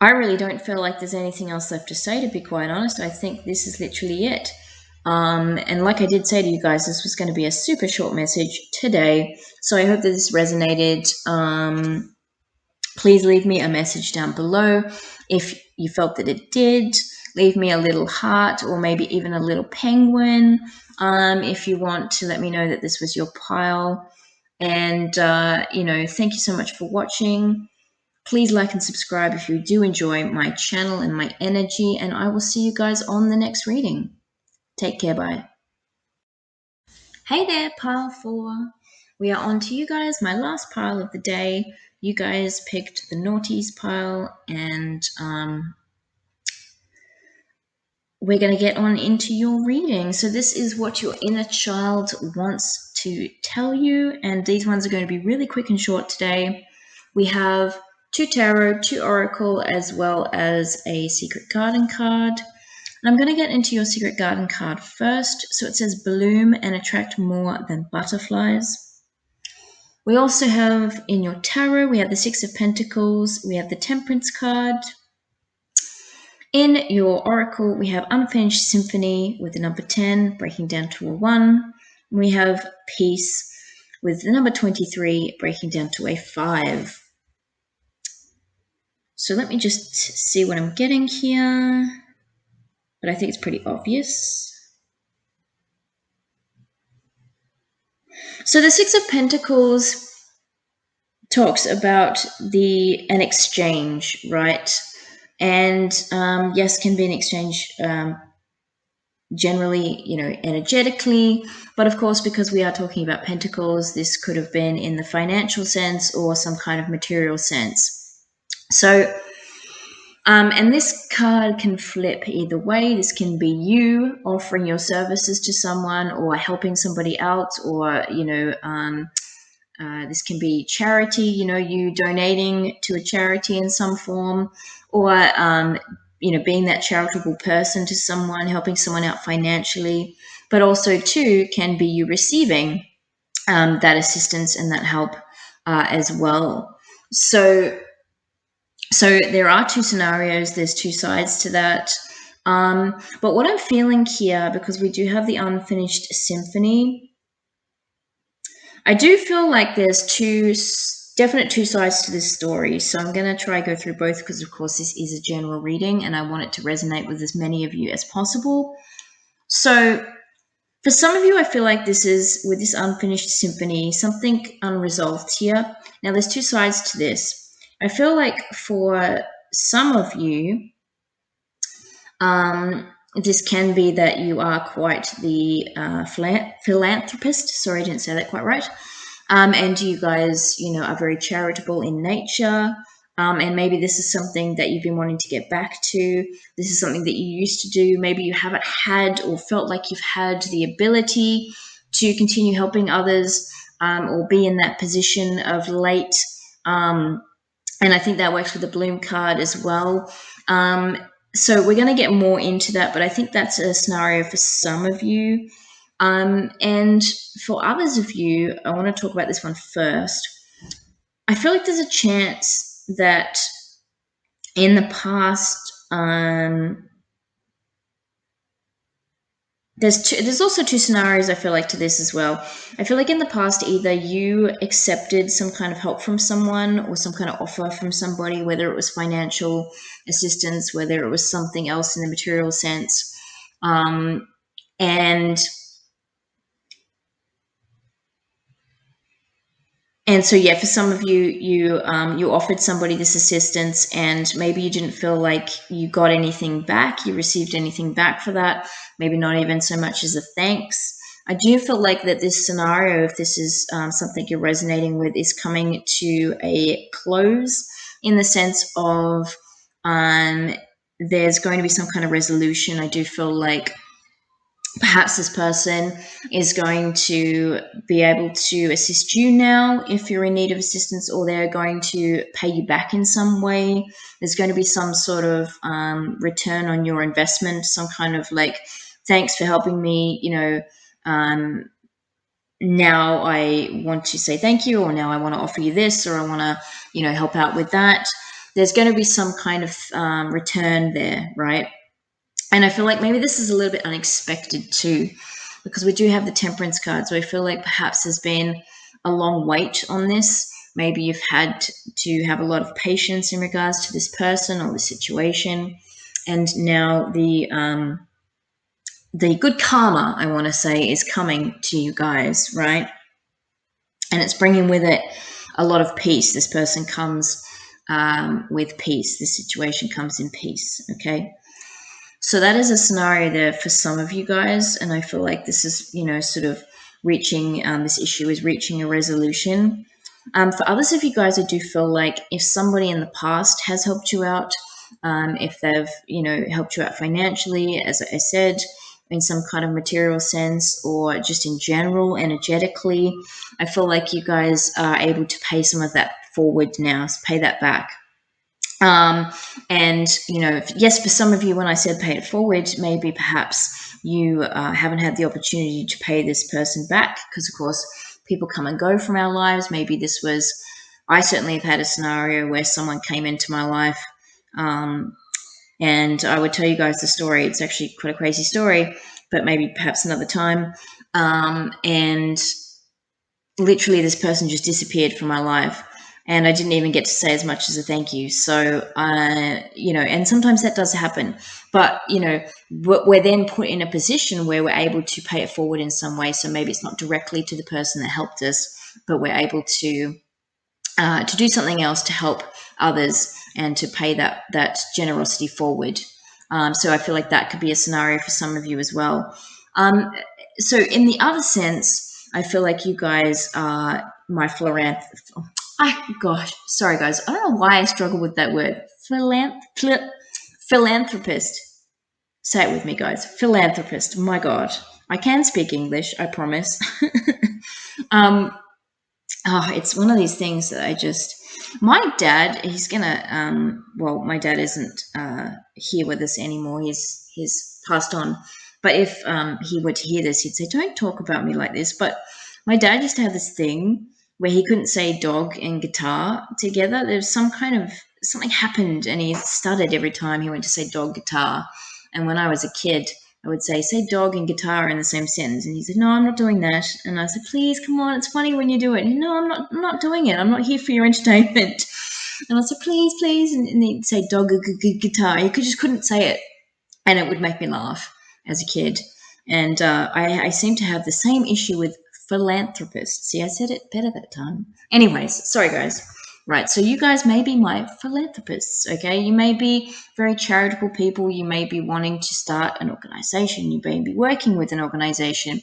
I really don't feel like there's anything else left to say, to be quite honest. I think this is literally it. And like I did say to you guys, this was going to be a super short message today. So I hope that this resonated. Please leave me a message down below if you felt that it did. Leave me a little heart, or maybe even a little penguin, if you want to let me know that this was your pile. And, thank you so much for watching. Please like and subscribe if you do enjoy my channel and my energy, and I will see you guys on the next reading. Take care, bye. Hey there, pile 4. We are on to you guys, my last pile of the day. You guys picked the naughties pile, and we're going to get on into your reading. So this is what your inner child wants to tell you, and these ones are going to be really quick and short today. We have 2 tarot, 2 oracle, as well as a secret garden card. And I'm going to get into your secret garden card first. So it says bloom and attract more than butterflies. We also have in your tarot, we have the 6 of Pentacles, we have the Temperance card. In your oracle, we have unfinished symphony with the number 10 breaking down to a 1. We have peace with the number 23 breaking down to a 5. So let me just see what I'm getting here, but I think it's pretty obvious. So the 6 of Pentacles talks about an exchange, right? And yes, can be an exchange generally, energetically, but of course, because we are talking about pentacles, this could have been in the financial sense or some kind of material sense. So, and this card can flip either way. This can be you offering your services to someone or helping somebody out, or, this can be charity, you donating to a charity in some form, or, being that charitable person to someone, helping someone out financially. But also, too, can be you receiving that assistance and that help as well. So there are 2 scenarios. There's 2 sides to that. But what I'm feeling here, because we do have the unfinished symphony, I do feel like there's definite 2 sides to this story. So I'm going to try go through both because, of course, this is a general reading and I want it to resonate with as many of you as possible. So for some of you, I feel like this is, with this unfinished symphony, something unresolved here. Now, there's 2 sides to this. I feel like for some of you, this can be that you are quite the philanthropist. Sorry, I didn't say that quite right. And you guys, are very charitable in nature. And maybe this is something that you've been wanting to get back to. This is something that you used to do. Maybe you haven't had or felt like you've had the ability to continue helping others or be in that position of late. And I think that works with the bloom card as well. So we're going to get more into that, but I think that's a scenario for some of you. And for others of you, I want to talk about this one first. I feel like there's a chance that in the past, there's also 2 scenarios I feel like to this as well. I feel like in the past, either you accepted some kind of help from someone or some kind of offer from somebody, whether it was financial assistance, whether it was something else in the material sense. And so, yeah, for some of you, you offered somebody this assistance and maybe you didn't feel like you got anything back, you received anything back for that, maybe not even so much as a thanks. I do feel like that this scenario, if this is something you're resonating with, is coming to a close in the sense of there's going to be some kind of resolution. I do feel like perhaps this person is going to be able to assist you now if you're in need of assistance, or they're going to pay you back in some way. There's going to be some sort of return on your investment, some kind of like, thanks for helping me, now I want to say thank you, or now I want to offer you this, or I want to, help out with that. There's going to be some kind of return there, right? And I feel like maybe this is a little bit unexpected too, because we do have the Temperance card. So I feel like perhaps there's been a long wait on this. Maybe you've had to have a lot of patience in regards to this person or the situation. And now the good karma, I want to say, is coming to you guys, right? and it's bringing with it a lot of peace. This person comes with peace. This situation comes in peace. Okay. So that is a scenario there for some of you guys, and I feel like this is, sort of reaching, this issue is reaching a resolution. For others of you guys, I do feel like if somebody in the past has helped you out, if they've, helped you out financially, as I said, in some kind of material sense, or just in general, energetically, I feel like you guys are able to pay some of that forward now, so pay that back. And, yes, for some of you, when I said pay it forward, maybe perhaps you haven't had the opportunity to pay this person back because, of course, people come and go from our lives. Maybe this was, I certainly have had a scenario where someone came into my life, and I would tell you guys the story. It's actually quite a crazy story, but maybe perhaps another time. And literally this person just disappeared from my life. And I didn't even get to say as much as a thank you. So, and sometimes that does happen. But, we're then put in a position where we're able to pay it forward in some way. So maybe it's not directly to the person that helped us, but we're able to do something else to help others and to pay that generosity forward. So I feel like that could be a scenario for some of you as well. So in the other sense, I feel like you guys are my philanthropist. Gosh, sorry guys. I don't know why I struggle with that word. Philanthropist. Say it with me, guys. Philanthropist. My God. I can speak English, I promise. It's one of these things that my dad, he's gonna, my dad isn't here with us anymore. He's passed on. But if he were to hear this, he'd say, "Don't talk about me like this." But my dad used to have this thing where he couldn't say dog and guitar together. There's something happened, and he stuttered every time he went to say dog, guitar. And when I was a kid, I would say dog and guitar in the same sentence. And he said, "No, I'm not doing that." And I said, "Please, come on, it's funny when you do it." And, "No, I'm not doing it. I'm not here for your entertainment." And I said, "Please." And he'd say dog, guitar. He just couldn't say it. And it would make me laugh as a kid. And I seem to have the same issue with philanthropist. See, I said it better that time. Anyways, sorry, guys. Right, so you guys may be my philanthropists, okay? You may be very charitable people. You may be wanting to start an organization. You may be working with an organization.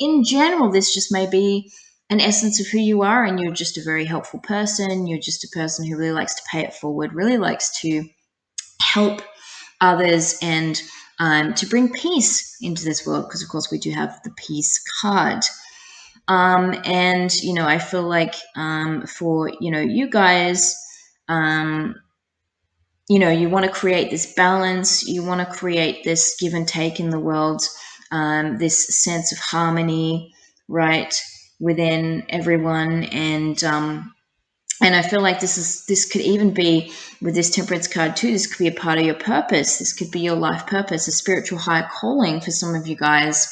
In general, this just may be an essence of who you are, and you're just a very helpful person. You're just a person who really likes to pay it forward, really likes to help others, and to bring peace into this world, because, of course, we do have the peace card. And, I feel like for, you guys, you want to create this balance. You want to create this give and take in the world, this sense of harmony, right, within everyone. And I feel like this could even be with this temperance card too. This could be a part of your purpose. This could be your life purpose, a spiritual higher calling for some of you guys.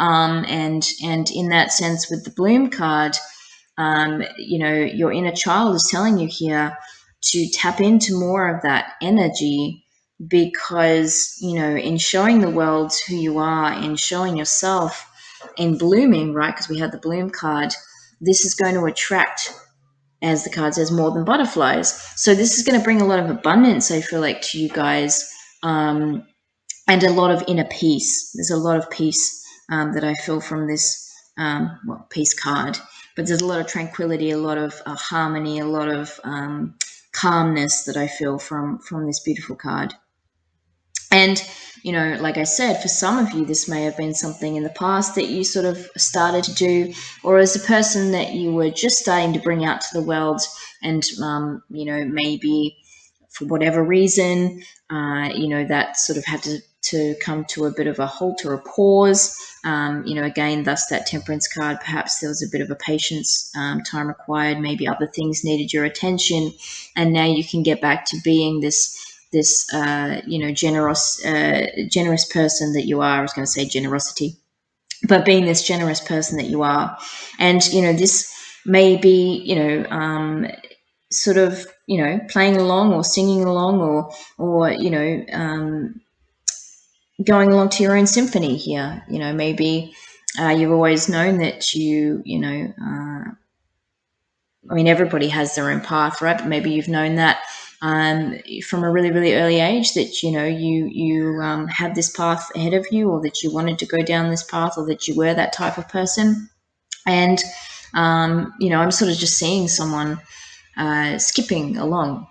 And in that sense, with the bloom card, your inner child is telling you here to tap into more of that energy, because, in showing the world who you are, in showing yourself, in blooming, right? Because we had the bloom card, this is going to attract, as the card says, more than butterflies. So this is going to bring a lot of abundance, I feel like, to you guys, and a lot of inner peace. There's a lot of peace that I feel from this peace card. But there's a lot of tranquility, a lot of harmony, a lot of calmness that I feel from this beautiful card. And, like I said, for some of you, this may have been something in the past that you sort of started to do, or as a person that you were just starting to bring out to the world, and, maybe for whatever reason, that sort of had to come to a bit of a halt or a pause. Again, thus that temperance card, perhaps there was a bit of a patience, time required, maybe other things needed your attention, and now you can get back to being this generous person that you are. I was going to say generosity, but being this generous person that you are. And, this may be, sort of, playing along or singing along, or going along to your own symphony here. Maybe you've always known that you I mean, everybody has their own path, right? But maybe you've known that from a really, really early age that, you had this path ahead of you, or that you wanted to go down this path, or that you were that type of person. And, I'm sort of just seeing someone skipping along,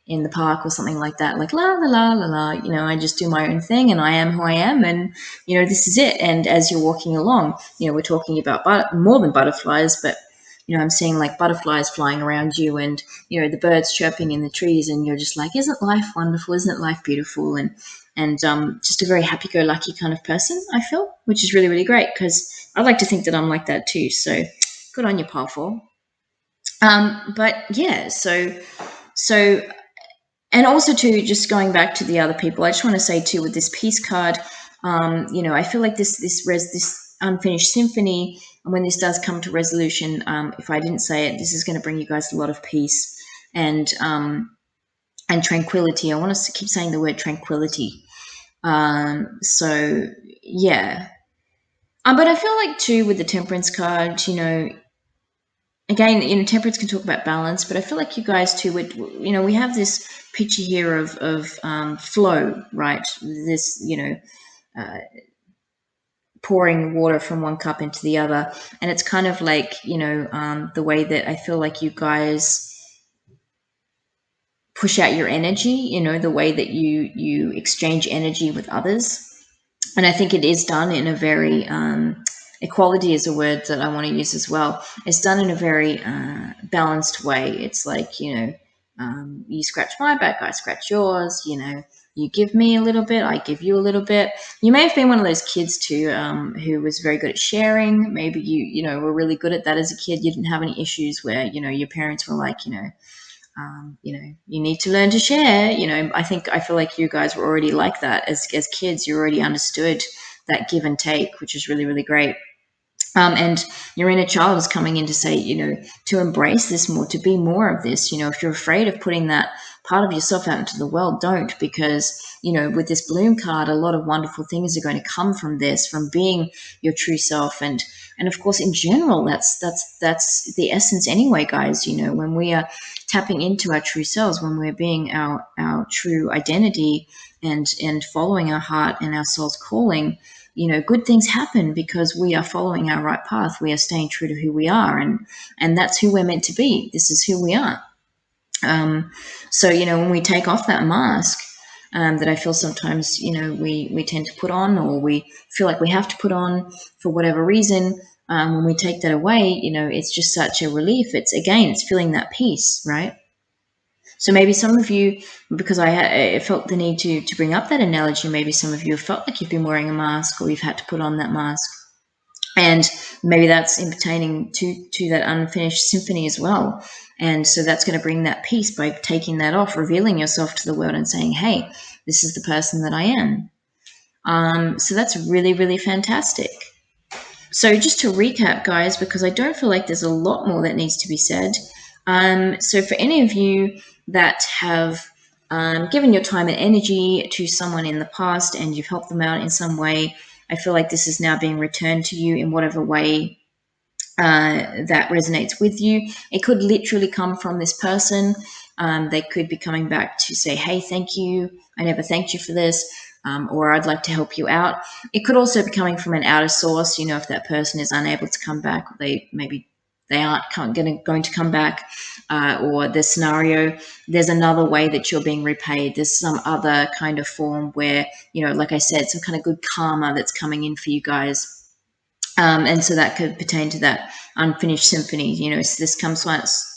in the park or something like that, like la la la la la. I just do my own thing, and I am who I am, and this is it. And as you're walking along, we're talking about more than butterflies, but I'm seeing like butterflies flying around you, and the birds chirping in the trees, and you're just like, isn't life wonderful? Isn't life beautiful? And just a very happy-go-lucky kind of person, I feel, which is really, really great, because I like to think that I'm like that too. So good on you, pile 4. But yeah, so and also too, just going back to the other people, I just want to say too, with this peace card, I feel like this unfinished symphony, and when this does come to resolution, if I didn't say it, this is going to bring you guys a lot of peace and tranquility. I want to keep saying the word tranquility. So yeah, but I feel like too, with the temperance card, again, temperance can talk about balance, but I feel like you guys too would, we have this picture here of flow, right? This, pouring water from one cup into the other. And it's kind of like, the way that I feel like you guys push out your energy, the way that you exchange energy with others. And I think it is done in a very, equality is a word that I want to use as well. It's done in a very balanced way. It's like, you scratch my back, I scratch yours, you give me a little bit, I give you a little bit. You may have been one of those kids too, who was very good at sharing. Maybe you were really good at that as a kid. You didn't have any issues where, your parents were like, you need to learn to share. I feel like you guys were already like that as kids. You already understood that give and take, which is really, really great. And your inner child is coming in to say, to embrace this more, to be more of this. If you're afraid of putting that part of yourself out into the world, don't, because, with this bloom card, a lot of wonderful things are going to come from this, from being your true self. And of course, in general, that's the essence anyway, guys. When we are tapping into our true selves, when we're being our true identity and following our heart and our soul's calling, good things happen because we are following our right path. We are staying true to who we are, and that's who we're meant to be. This is who we are. So, when we take off that mask, that I feel sometimes, we tend to put on, or we feel like we have to put on for whatever reason, when we take that away, it's just such a relief. It's feeling that peace, right? So maybe some of you, because I felt the need to bring up that analogy, maybe some of you have felt like you've been wearing a mask, or you've had to put on that mask. And maybe that's in pertaining to that unfinished symphony as well. And so that's going to bring that peace by taking that off, revealing yourself to the world and saying, hey, this is the person that I am. So that's really, really fantastic. So just to recap, guys, because I don't feel like there's a lot more that needs to be said. So for any of you that have given your time and energy to someone in the past and you've helped them out in some way, I feel like this is now being returned to you in whatever way that resonates with you. It could literally come from this person. They could be coming back to say, hey, thank you. I never thanked you for this. Or I'd like to help you out. It could also be coming from an outer source. If that person is unable to come back, they aren't going to come back, or the scenario, there's another way that you're being repaid. There's some other kind of form where, like I said, some kind of good karma that's coming in for you guys. And so that could pertain to that unfinished symphony. So this comes once.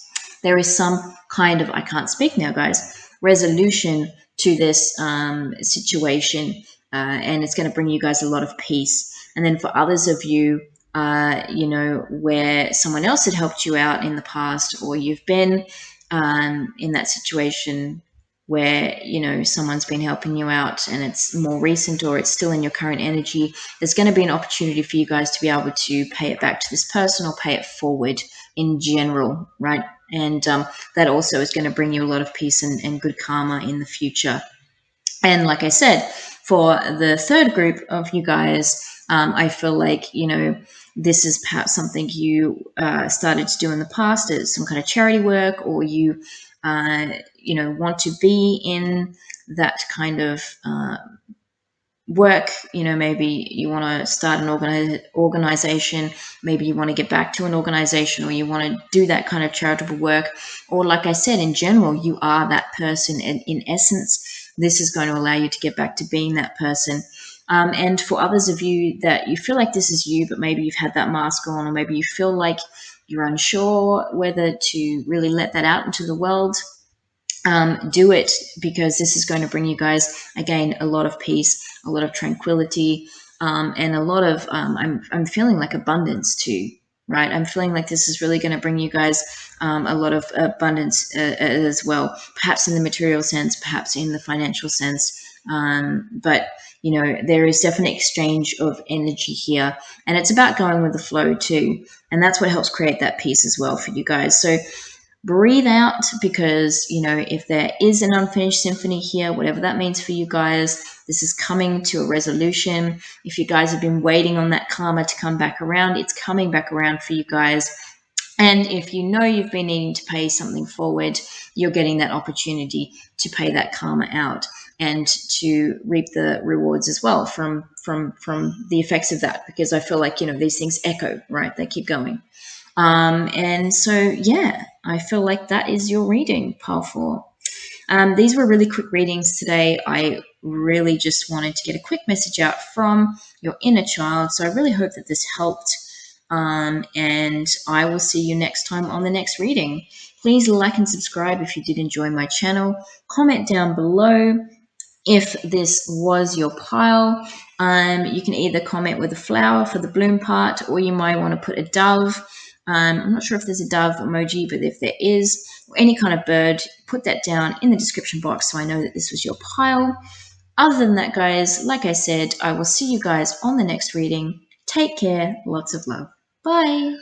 There is some kind of, I can't speak now, guys, resolution to this situation, and it's going to bring you guys a lot of peace. And then for others of you, where someone else had helped you out in the past, or you've been in that situation where, someone's been helping you out and it's more recent, or it's still in your current energy, there's going to be an opportunity for you guys to be able to pay it back to this person or pay it forward in general, right? And that also is going to bring you a lot of peace and good karma in the future. And like I said, for the third group of you guys, I feel like, this is perhaps something you started to do in the past as some kind of charity work, or you want to be in that kind of work. Maybe you want to start an organization, maybe you want to get back to an organization, or you want to do that kind of charitable work, or like I said, in general, you are that person, and in essence, this is going to allow you to get back to being that person. And for others of you that you feel like this is you, but maybe you've had that mask on, or maybe you feel like you're unsure whether to really let that out into the world, do it, because this is going to bring you guys, again, a lot of peace, a lot of tranquility, and a lot of I'm feeling like abundance too, right? I'm feeling like this is really going to bring you guys a lot of abundance as well, perhaps in the material sense, perhaps in the financial sense, but there is definite exchange of energy here, and it's about going with the flow too, and that's what helps create that peace as well for you guys. So breathe out, because if there is an unfinished symphony here, whatever that means for you guys, this is coming to a resolution. If you guys have been waiting on that karma to come back around, it's coming back around for you guys. And if you've been needing to pay something forward, you're getting that opportunity to pay that karma out and to reap the rewards as well from the effects of that, because I feel like these things echo, right? They keep going. And so, yeah, I feel like that is your reading, pile 4. These were really quick readings today. I really just wanted to get a quick message out from your inner child. So I really hope that this helped. And I will see you next time on the next reading. Please like and subscribe if you did enjoy my channel. Comment down below if this was your pile. You can either comment with a flower for the bloom part, or you might want to put a dove. I'm not sure if there's a dove emoji, but if there is, or any kind of bird, put that down in the description box so I know that this was your pile. Other than that, guys, like I said, I will see you guys on the next reading. Take care. Lots of love. Bye.